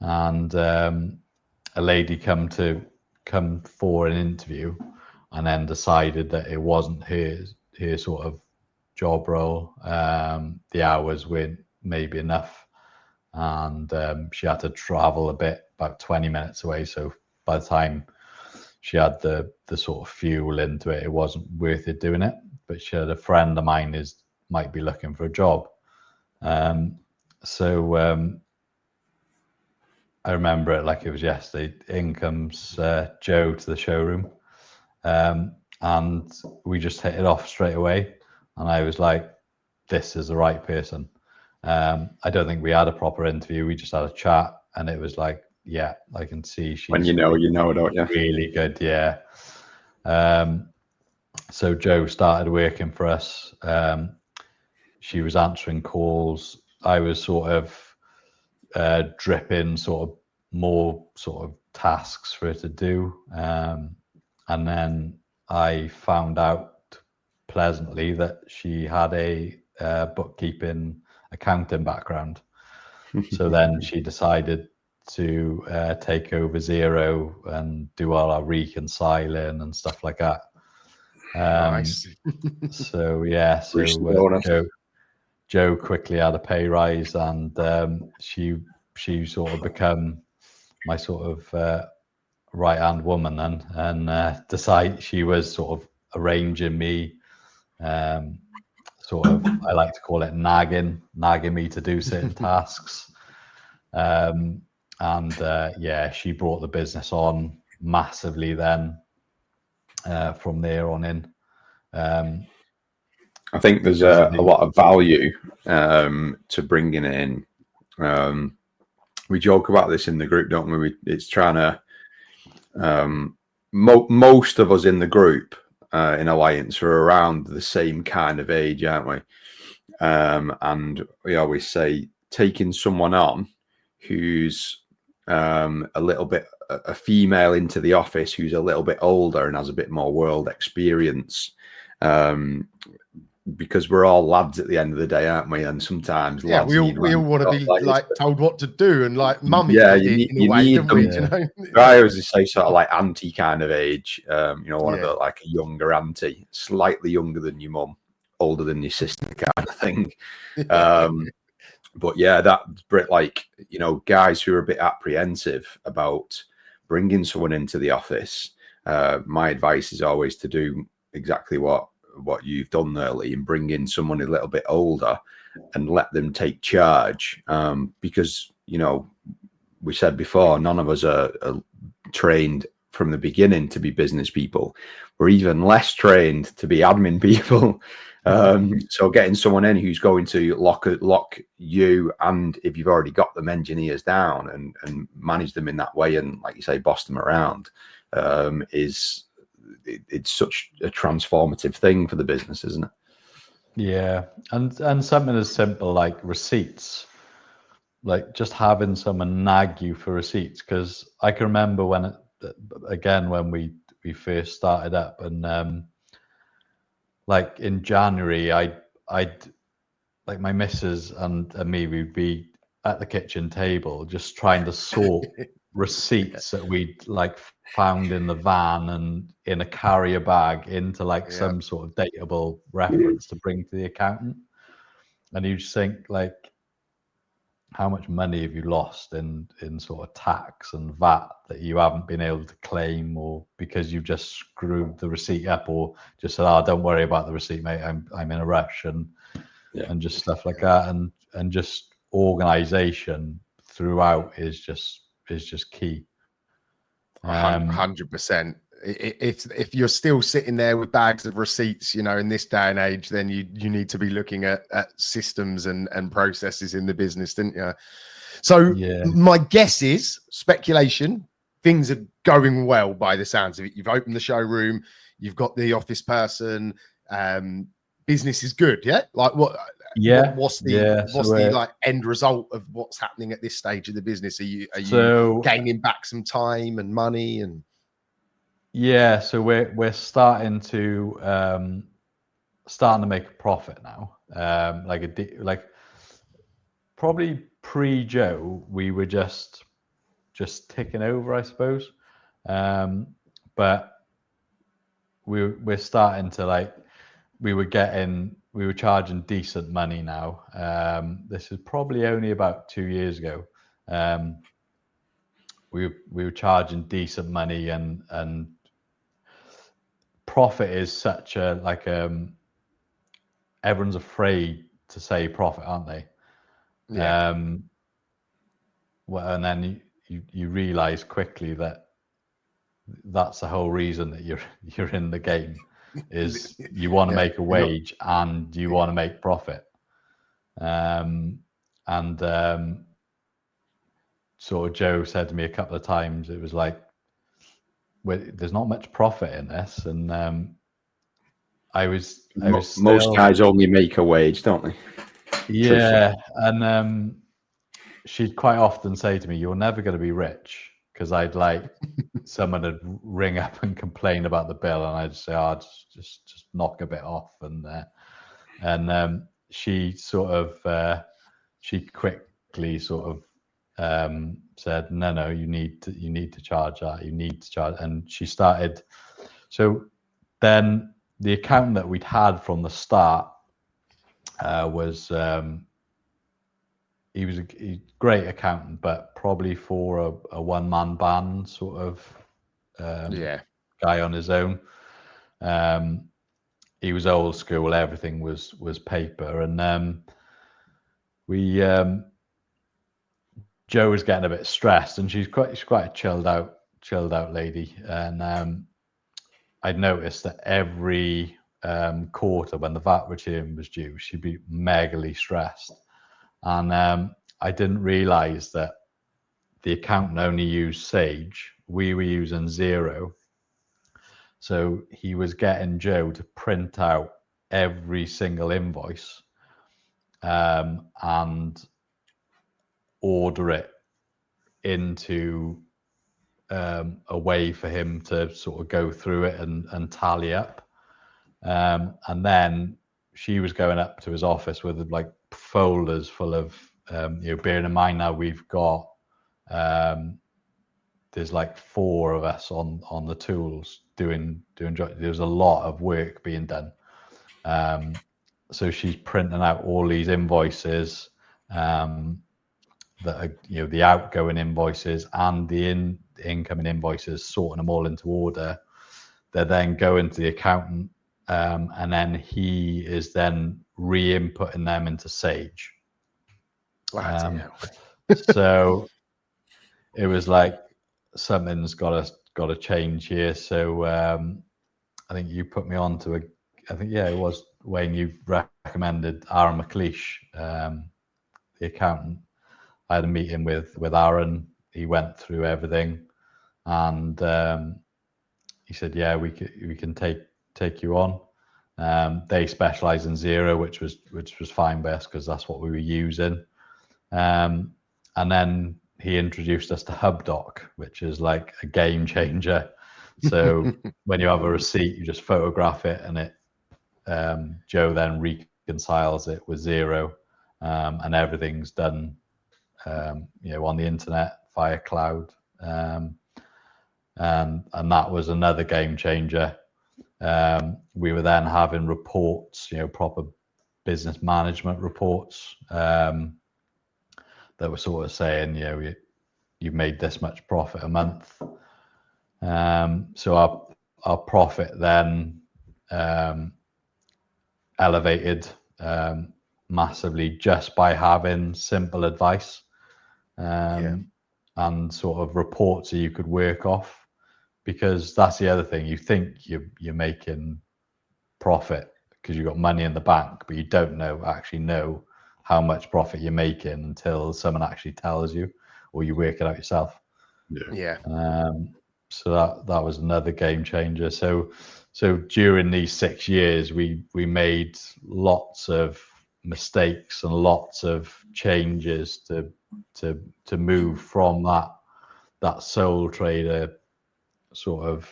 and a lady come to come for an interview and then decided that it wasn't her sort of job role. The hours weren't maybe enough, and she had to travel a bit, about 20 minutes away. So by the time she had the sort of fuel into it, it wasn't worth it doing it. But she had a friend of mine might be looking for a job. So I remember it like it was yesterday. In comes Joe to the showroom, and we just hit it off straight away. And I was like, this is the right person. I don't think we had a proper interview. We just had a chat, and it was like, yeah, I can see she's when you know, don't you? Really good, yeah. So Joe started working for us. She was answering calls. I was sort of dripping sort of more sort of tasks for her to do. And then I found out pleasantly that she had a bookkeeping accounting background. So then she decided to take over Zero and do all our reconciling and stuff like that. Nice. So yeah, so Joe quickly had a pay rise, and she sort of become my sort of right hand woman then, and she was sort of arranging me, sort of, I like to call it nagging me to do certain tasks, and yeah, she brought the business on massively then. From there on in, I think there's a lot of value to bringing it in. We joke about this in the group, don't we? It's trying to. Most of us in the group in Alliance are around the same kind of age, aren't we? And we always say taking someone on who's a little bit a female into the office who's a little bit older and has a bit more world experience, because we're all lads at the end of the day, aren't we? And sometimes lads we all want to be like told what to do, and like mummy you need them, you know? I always say sort of like auntie kind of age, one of the like a younger auntie, slightly younger than your mum, older than your sister kind of thing. But yeah, that's like, guys who are a bit apprehensive about bringing someone into the office. My advice is always to do exactly what you've done there, Lee, and bring in someone a little bit older and let them take charge. Because, we said before, none of us are trained from the beginning to be business people. We're even less trained to be admin people. So getting someone in who's going to lock you, and if you've already got them, engineers down and manage them in that way, and like you say, boss them around, it's such a transformative thing for the business, isn't it? Yeah, and something as simple like receipts, like just having someone nag you for receipts, because I can remember when we first started up, and like in January, I'd like my missus and me, we'd be at the kitchen table just trying to sort receipts that we'd like found in the van and in a carrier bag into like some sort of dateable reference to bring to the accountant. And you just think like, how much money have you lost in sort of tax and VAT that you haven't been able to claim, or because you've just screwed the receipt up, or just said, don't worry about the receipt, mate, I'm in a rush, and just stuff like that, and just organization throughout is just key. 100%. If you're still sitting there with bags of receipts, in this day and age, then you need to be looking at systems and processes in the business, didn't you? So my guess is, speculation, things are going well by the sounds of it. You've opened the showroom, you've got the office person, business is good, yeah? Like what's the like end result of what's happening at this stage of the business? Are you gaining back some time and money and? Yeah, so we're starting to make a profit now. Like probably pre-Joe, we were just ticking over, I suppose. but we're starting to like, we were charging decent money now. This is probably only about 2 years ago. We were charging decent money, and profit is such a like everyone's afraid to say profit, aren't they? Yeah. Well, and then you realize quickly that that's the whole reason that you're in the game, is you want to make a wage and you want to make profit. Sort of Joe said to me a couple of times, it was like, well, there's not much profit in this, and I was most guys only make a wage, don't they? Yeah, and she'd quite often say to me, "You're never going to be rich," because I'd like someone would ring up and complain about the bill, and I'd say, "Oh, just knock a bit off," and she sort of she quickly sort of said, "No, you need to charge that. You need to charge," and she started. So then the accountant that we'd had from the start was. He was a great accountant, but probably for a one-man band sort of guy on his own. He was old school. Everything was paper, and Joe was getting a bit stressed, and she's quite a chilled out lady. And I'd noticed that every quarter when the VAT return was due, she'd be megally stressed. And I didn't realize that the accountant only used Sage. We were using Xero. So he was getting Joe to print out every single invoice and order it into a way for him to sort of go through it and tally up. And then she was going up to his office with like folders full of, bearing in mind now we've got, there's like 4 of us on the tools doing there's a lot of work being done. So she's printing out all these invoices, that are, the outgoing invoices and the incoming invoices, sorting them all into order. They're then going to the accountant, and then he is then re-inputting them into Sage. So it was like, something's got to change here. So I think you put me on to it was Wayne, you recommended Aaron McLeish, the accountant. I had a meeting with Aaron. He went through everything, and he said, "Yeah, we can take you on." They specialize in Xero, which was fine by us because that's what we were using. And then he introduced us to HubDoc, which is like a game changer. So when you have a receipt, you just photograph it, and it Joe then reconciles it with Xero, and everything's done on the internet via cloud. And that was another game changer. We were then having reports, proper business management reports, that were sort of saying, you've made this much profit a month. So our profit then elevated massively just by having simple advice, and sort of reports that you could work off. Because that's the other thing, you think you're making profit because you've got money in the bank, but you don't actually know how much profit you're making until someone actually tells you, or you work it out yourself. So that was another game changer. So during these 6 years, we made lots of mistakes and lots of changes to move from that sole trader sort of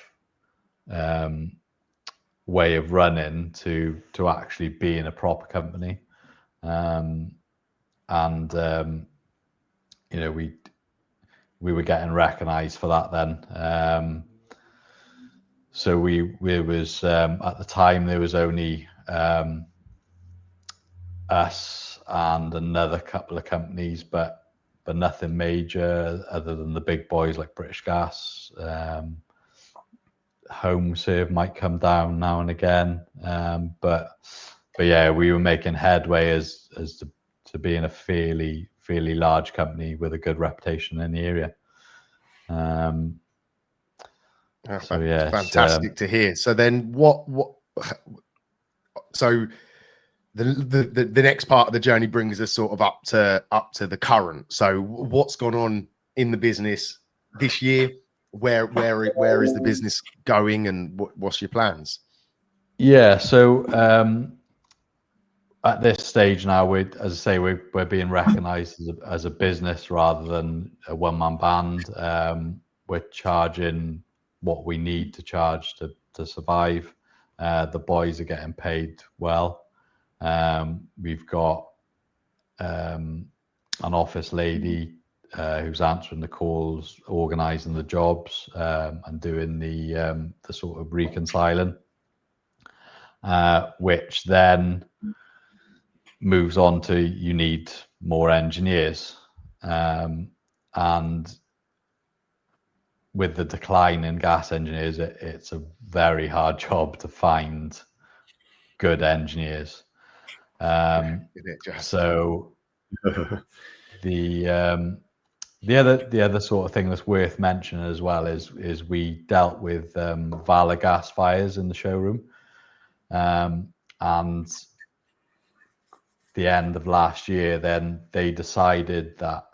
way of running to actually being a proper company. We were getting recognized for that then. So we was at the time there was only us and another couple of companies, but nothing major other than the big boys like British Gas. Home Serve might come down now and again, but yeah, we were making headway as to being a fairly large company with a good reputation in the area. So yeah, fantastic to hear. So then, what? So the next part of the journey brings us sort of up to the current. So what's gone on in the business this year? Where is the business going, and what's your plans? Yeah, so at this stage now, as I say, we're being recognised as a business rather than a one-man band. We're charging what we need to charge to survive. The boys are getting paid well. We've got an office lady who's answering the calls, organising the jobs, and doing the sort of reconciling, which then moves on to you need more engineers, and with the decline in gas engineers, it's a very hard job to find good engineers. So the other sort of thing that's worth mentioning as well is we dealt with Valor gas fires in the showroom, and the end of last year, then they decided that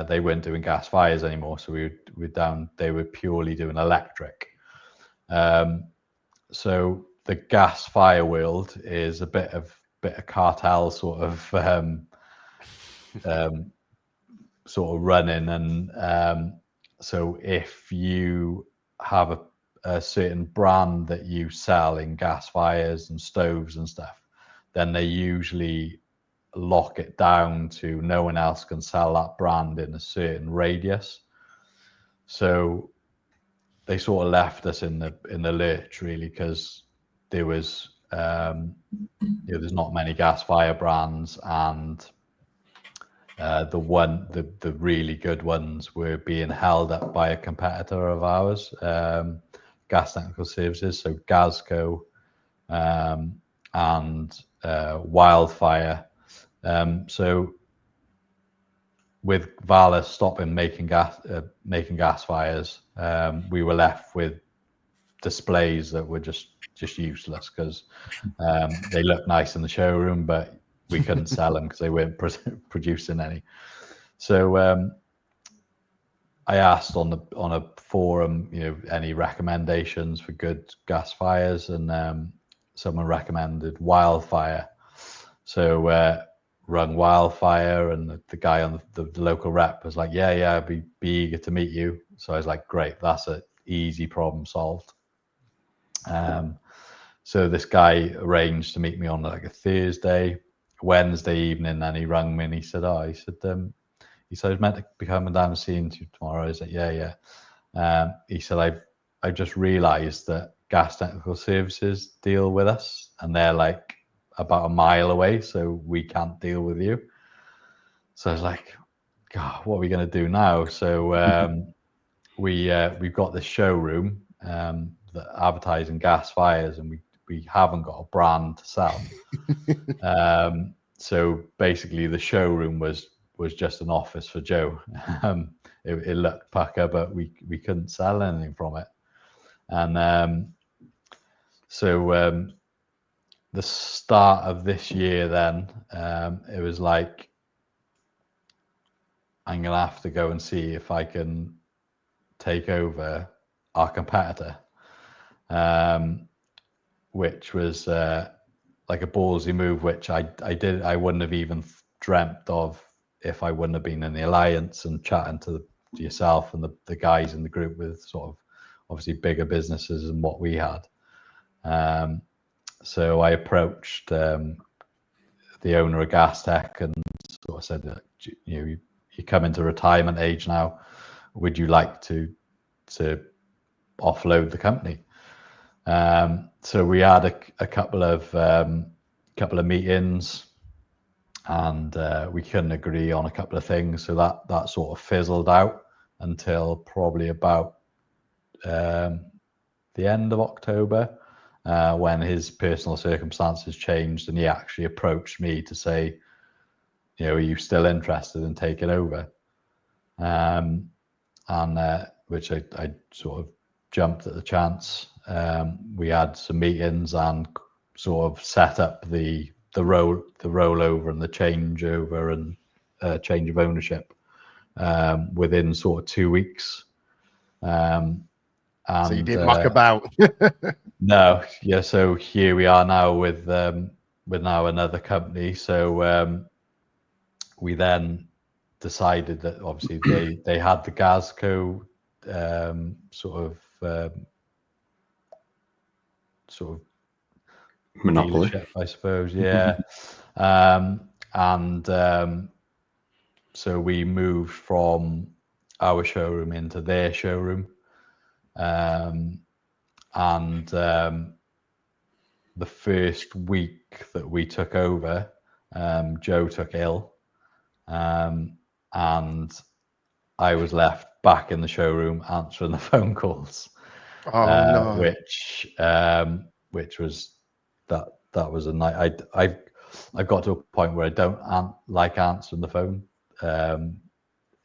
they weren't doing gas fires anymore. So we're down. They were purely doing electric. So the gas fire world is a bit of cartel sort of running, and so if you have a certain brand that you sell in gas fires and stoves and stuff, then they usually lock it down to no one else can sell that brand in a certain radius. So they sort of left us in the lurch, really, because there was there's not many gas fire brands, and the really good ones were being held up by a competitor of ours, Gas Technical Services, so Gasco, and Wildfire. So with Valor stopping making gas fires, we were left with displays that were just useless, because they looked nice in the showroom, but we couldn't sell them because they weren't producing any. So I asked on a forum, any recommendations for good gas fires, and someone recommended Wildfire. So rung Wildfire, and the guy on the local rep was like, yeah, I'd be eager to meet you. So I was like, great, that's an easy problem solved. So this guy arranged to meet me on like a Thursday, Wednesday evening, and he rung me and he said, I was meant to be coming down and seeing you tomorrow. I said, yeah. He said, I just realised that Gas Technical Services deal with us, and they're like about a mile away, so we can't deal with you. So I was like, God, what are we going to do now? So we've got this showroom that advertising gas fires, and we haven't got a brand to sell. So basically the showroom was just an office for Joe. It looked pucker, but we couldn't sell anything from it. And so the start of this year, then it was like, I'm gonna have to go and see if I can take over our competitor, which was like a ballsy move, which I wouldn't have even dreamt of if I wouldn't have been in the alliance and chatting to yourself and the guys in the group with sort of obviously bigger businesses than what we had. So I approached the owner of Gas Tech and sort of said, you come into retirement age now, would you like to offload the company? So we had a couple of meetings, and we couldn't agree on a couple of things. So that sort of fizzled out until probably about the end of October, when his personal circumstances changed, and he actually approached me to say, are you still interested in taking over? And which I sort of jumped at the chance. We had some meetings and sort of set up the rollover and the changeover and change of ownership within sort of 2 weeks. And so you didn't muck about. No, yeah. So here we are now with now another company. So we then decided that obviously they had the Gasco sort of monopoly, dealership, I suppose. Yeah. So we moved from our showroom into their showroom. And the first week that we took over, Joe took ill, and I was left back in the showroom answering the phone calls. Oh no! Which was that was a night. I've got to a point where I don't like answering the phone.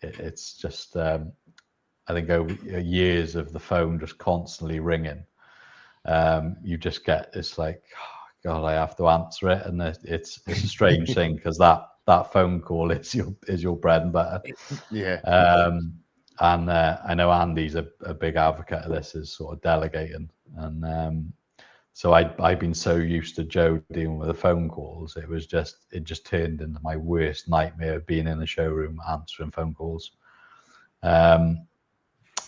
It's just I think over years of the phone just constantly ringing, you just get, it's like, oh, God, I have to answer it, and it's a strange thing, because that phone call is your bread and butter. Yeah. And I know Andy's a big advocate of this, is sort of delegating, and so I've been so used to Joe dealing with the phone calls, it just turned into my worst nightmare of being in the showroom answering phone calls.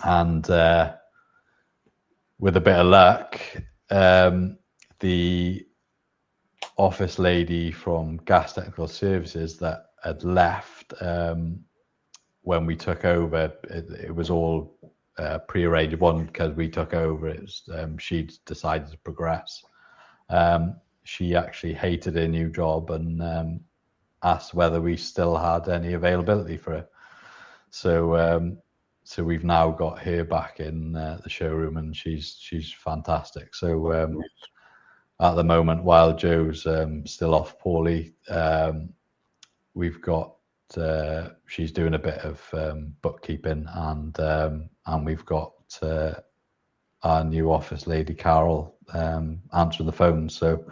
And with a bit of luck, the office lady from Gas Technical Services that had left when we took over, it was all pre-arranged. One, because we took over, it was she'd decided to progress. She actually hated her new job and asked whether we still had any availability for her. So we've now got her back in the showroom, and she's fantastic. So at the moment, while Joe's still off poorly, we've got she's doing a bit of bookkeeping, and we've got our new office lady Carol answering the phone. So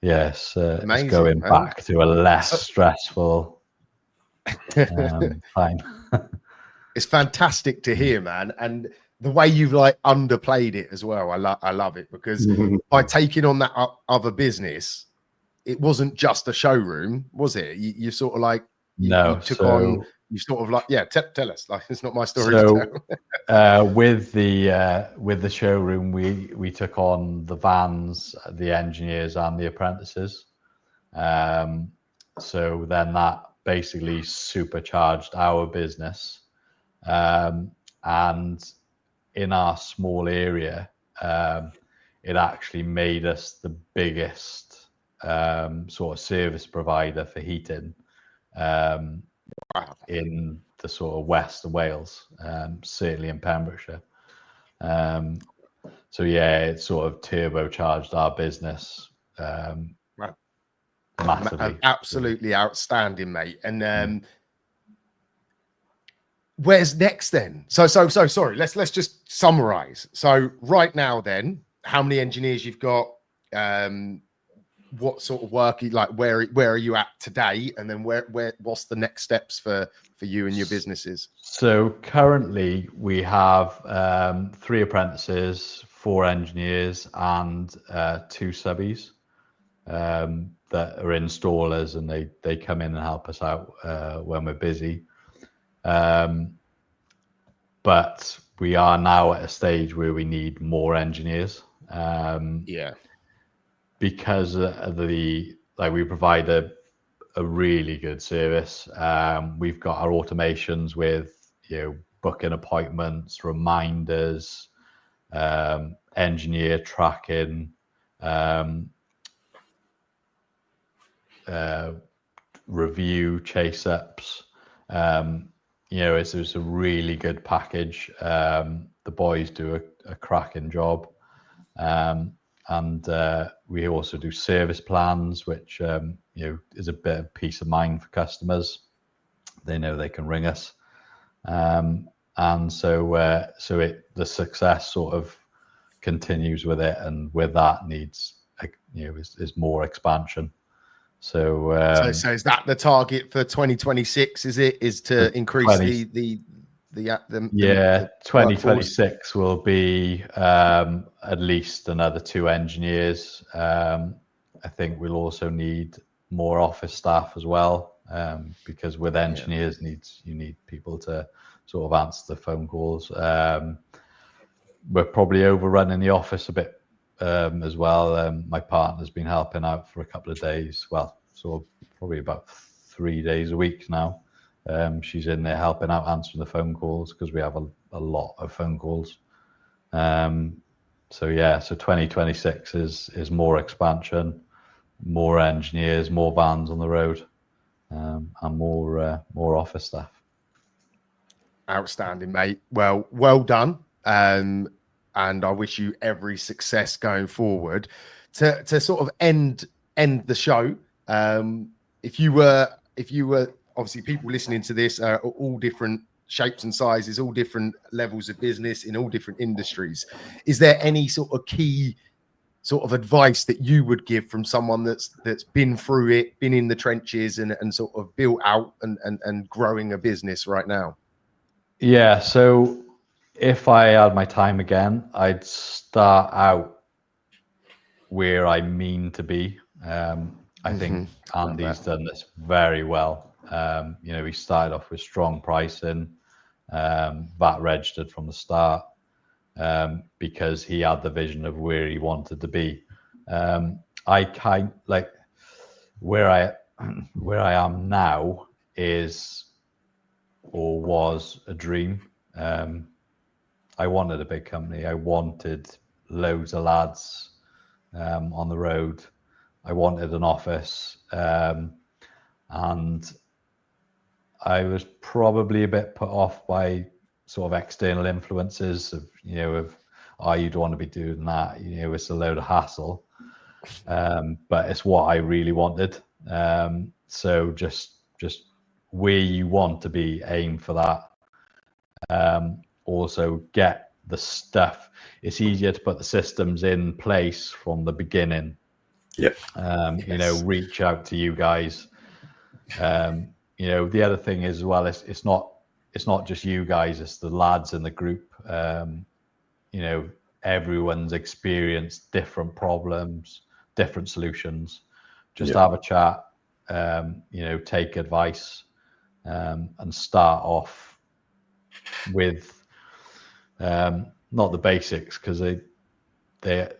yes, it's going back to a less stressful time. It's fantastic to hear, man, and the way you've like underplayed it as well. I love it, because by taking on that other business, it wasn't just a showroom, was it? You sort of like you took on. You sort of like, yeah. Tell us, like, it's not my story. So with the showroom, we took on the vans, the engineers, and the apprentices. So then that basically supercharged our business. And in our small area, it actually made us the biggest sort of service provider for heating in the sort of west of Wales, certainly in Pembrokeshire. So yeah, it sort of turbocharged our business massively. Absolutely outstanding, mate. And where's next then? So sorry. Let's just summarize. So right now, then, how many engineers you've got? What sort of work you like? Where are you at today? And then what's the next steps for you and your businesses? So currently we have 3 apprentices, 4 engineers, and 2 subbies that are installers, and they come in and help us out when we're busy. But we are now at a stage where we need more engineers. Because we provide a really good service. We've got our automations with booking appointments, reminders, engineer tracking, review chase ups. It's a really good package. The boys do a cracking job. And we also do service plans, which is a bit of peace of mind for customers. They know they can ring us, and so the success sort of continues with it, and with that needs is more expansion. So is that the target for 2026? Is to increase the 2026 will be at least another 2 engineers. I think we'll also need more office staff as well, because with engineers you need people to sort of answer the phone calls. We're probably overrunning the office a bit as well. My partner's been helping out for a couple of days. Well, sort of probably about 3 days a week now. She's in there helping out, answering the phone calls, because we have a lot of phone calls. So 2026 is more expansion, more engineers, more vans on the road, and more office staff. Outstanding, mate. Well done. And I wish you every success going forward. To sort of end the show, if you were obviously, people listening to this are all different shapes and sizes, all different levels of business in all different industries. Is there any sort of key sort of advice that you would give from someone that's been through it, been in the trenches, and sort of built out and growing a business right now? Yeah, so if I had my time again, I'd start out where I mean to be. I think Andy's done this very well. He started off with strong pricing, VAT registered from the start, because he had the vision of where he wanted to be. I kind like where I am now is, or was, a dream. I wanted a big company. I wanted loads of lads on the road. I wanted an office, and I was probably a bit put off by sort of external influences of you'd want to be doing that. It's a load of hassle, but it's what I really wanted. So just where you want to be, aim for that. Also get the stuff. It's easier to put the systems in place from the beginning. Yep. Reach out to you guys. The other thing is, well, it's not just you guys, it's the lads in the group. Everyone's experienced different problems, different solutions. Just have a chat, take advice, and start off with not the basics, because they're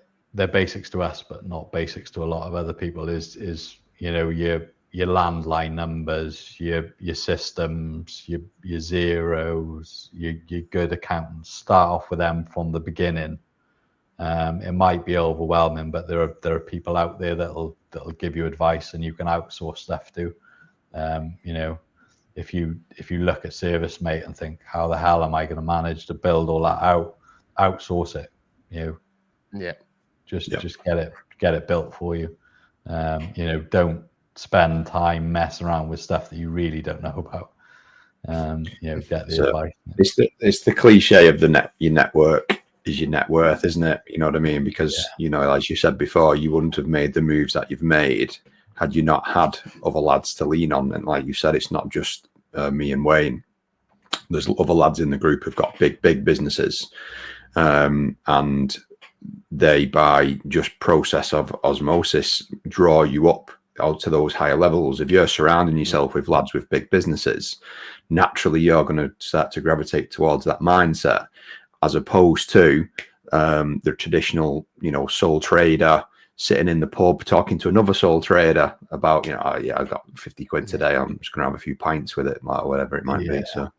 basics to us, but not basics to a lot of other people. Is your landline numbers, your systems, your zeros, your good accountants. Start off with them from the beginning. It might be overwhelming, but there are people out there that'll give you advice, and you can outsource stuff to. If you look at ServiceMate and think, how the hell am I going to manage to build all that out? Outsource it. Just get it built for you. Don't spend time messing around with stuff that you really don't know about. Get the advice. It's the cliche of your network is your net worth, isn't it? You know what I mean? Because as you said before, you wouldn't have made the moves that you've made had you not had other lads to lean on. And like you said, it's not just me and Wayne. There's other lads in the group who've got big businesses, and they, by just process of osmosis, draw you up out to those higher levels. If you're surrounding yourself with lads with big businesses, naturally you're going to start to gravitate towards that mindset, as opposed to the traditional, sole trader sitting in the pub talking to another sole trader about, I've got 50 quid today, I'm just going to have a few pints with it, or whatever it might be. So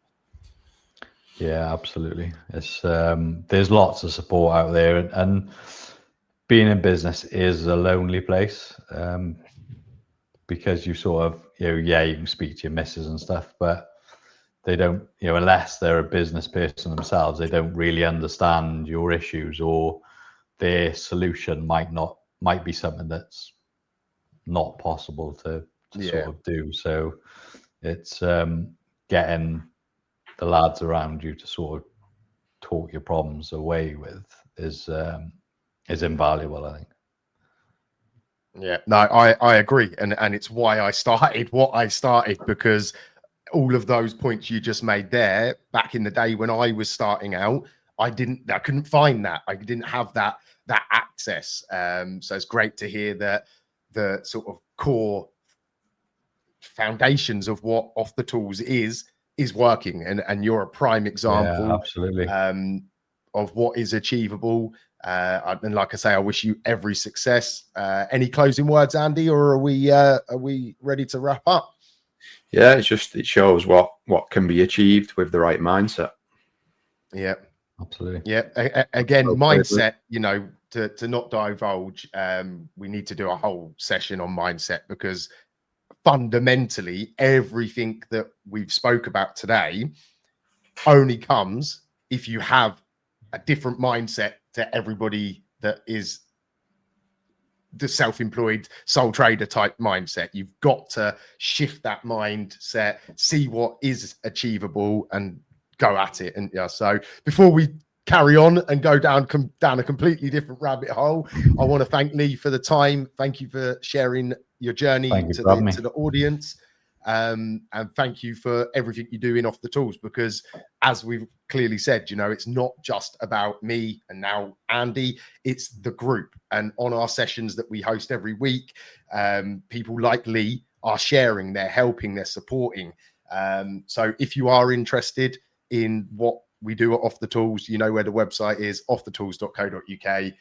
Yeah, absolutely. It's there's lots of support out there, and being in business is a lonely place, because you sort of, yeah, you can speak to your missus and stuff, but they don't, unless they're a business person themselves, they don't really understand your issues, or their solution might be something that's not possible to sort of do. So it's getting the lads around you to sort of talk your problems away with is invaluable, I think. Yeah, no, I agree, and it's why I started what I started, because all of those points you just made there, back in the day when I was starting out, I couldn't find that. I didn't have that access. So it's great to hear that the sort of core foundations of what Off the Tools is working, and you're a prime example, absolutely, of what is achievable. And like I say, I wish you every success. Any closing words, Andy, or are we ready to wrap up? Yeah, it shows what can be achieved with the right mindset. Yeah, absolutely. Yeah, again, mindset. To not divulge, we need to do a whole session on mindset, because fundamentally everything that we've spoke about today only comes if you have a different mindset to everybody that is the self-employed sole trader type mindset. You've got to shift that mindset, see what is achievable, and go at it. And so before we carry on and go down a completely different rabbit hole, I want to thank Lee for the time. Thank you for sharing your journey to the audience. And thank you for everything you do in Off the Tools, because as we've clearly said, it's not just about me and now Andy, it's the group. And on our sessions that we host every week, people like Lee are sharing, they're helping, they're supporting. So if you are interested in what we do at Off the Tools, where the website is, offthetools.co.uk.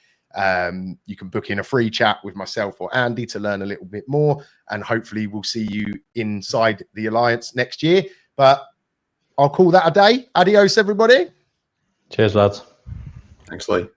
You can book in a free chat with myself or Andy to learn a little bit more, and hopefully we'll see you inside the Alliance next year. But I'll call that a day. Adios, everybody. Cheers, lads. Thanks, Lee.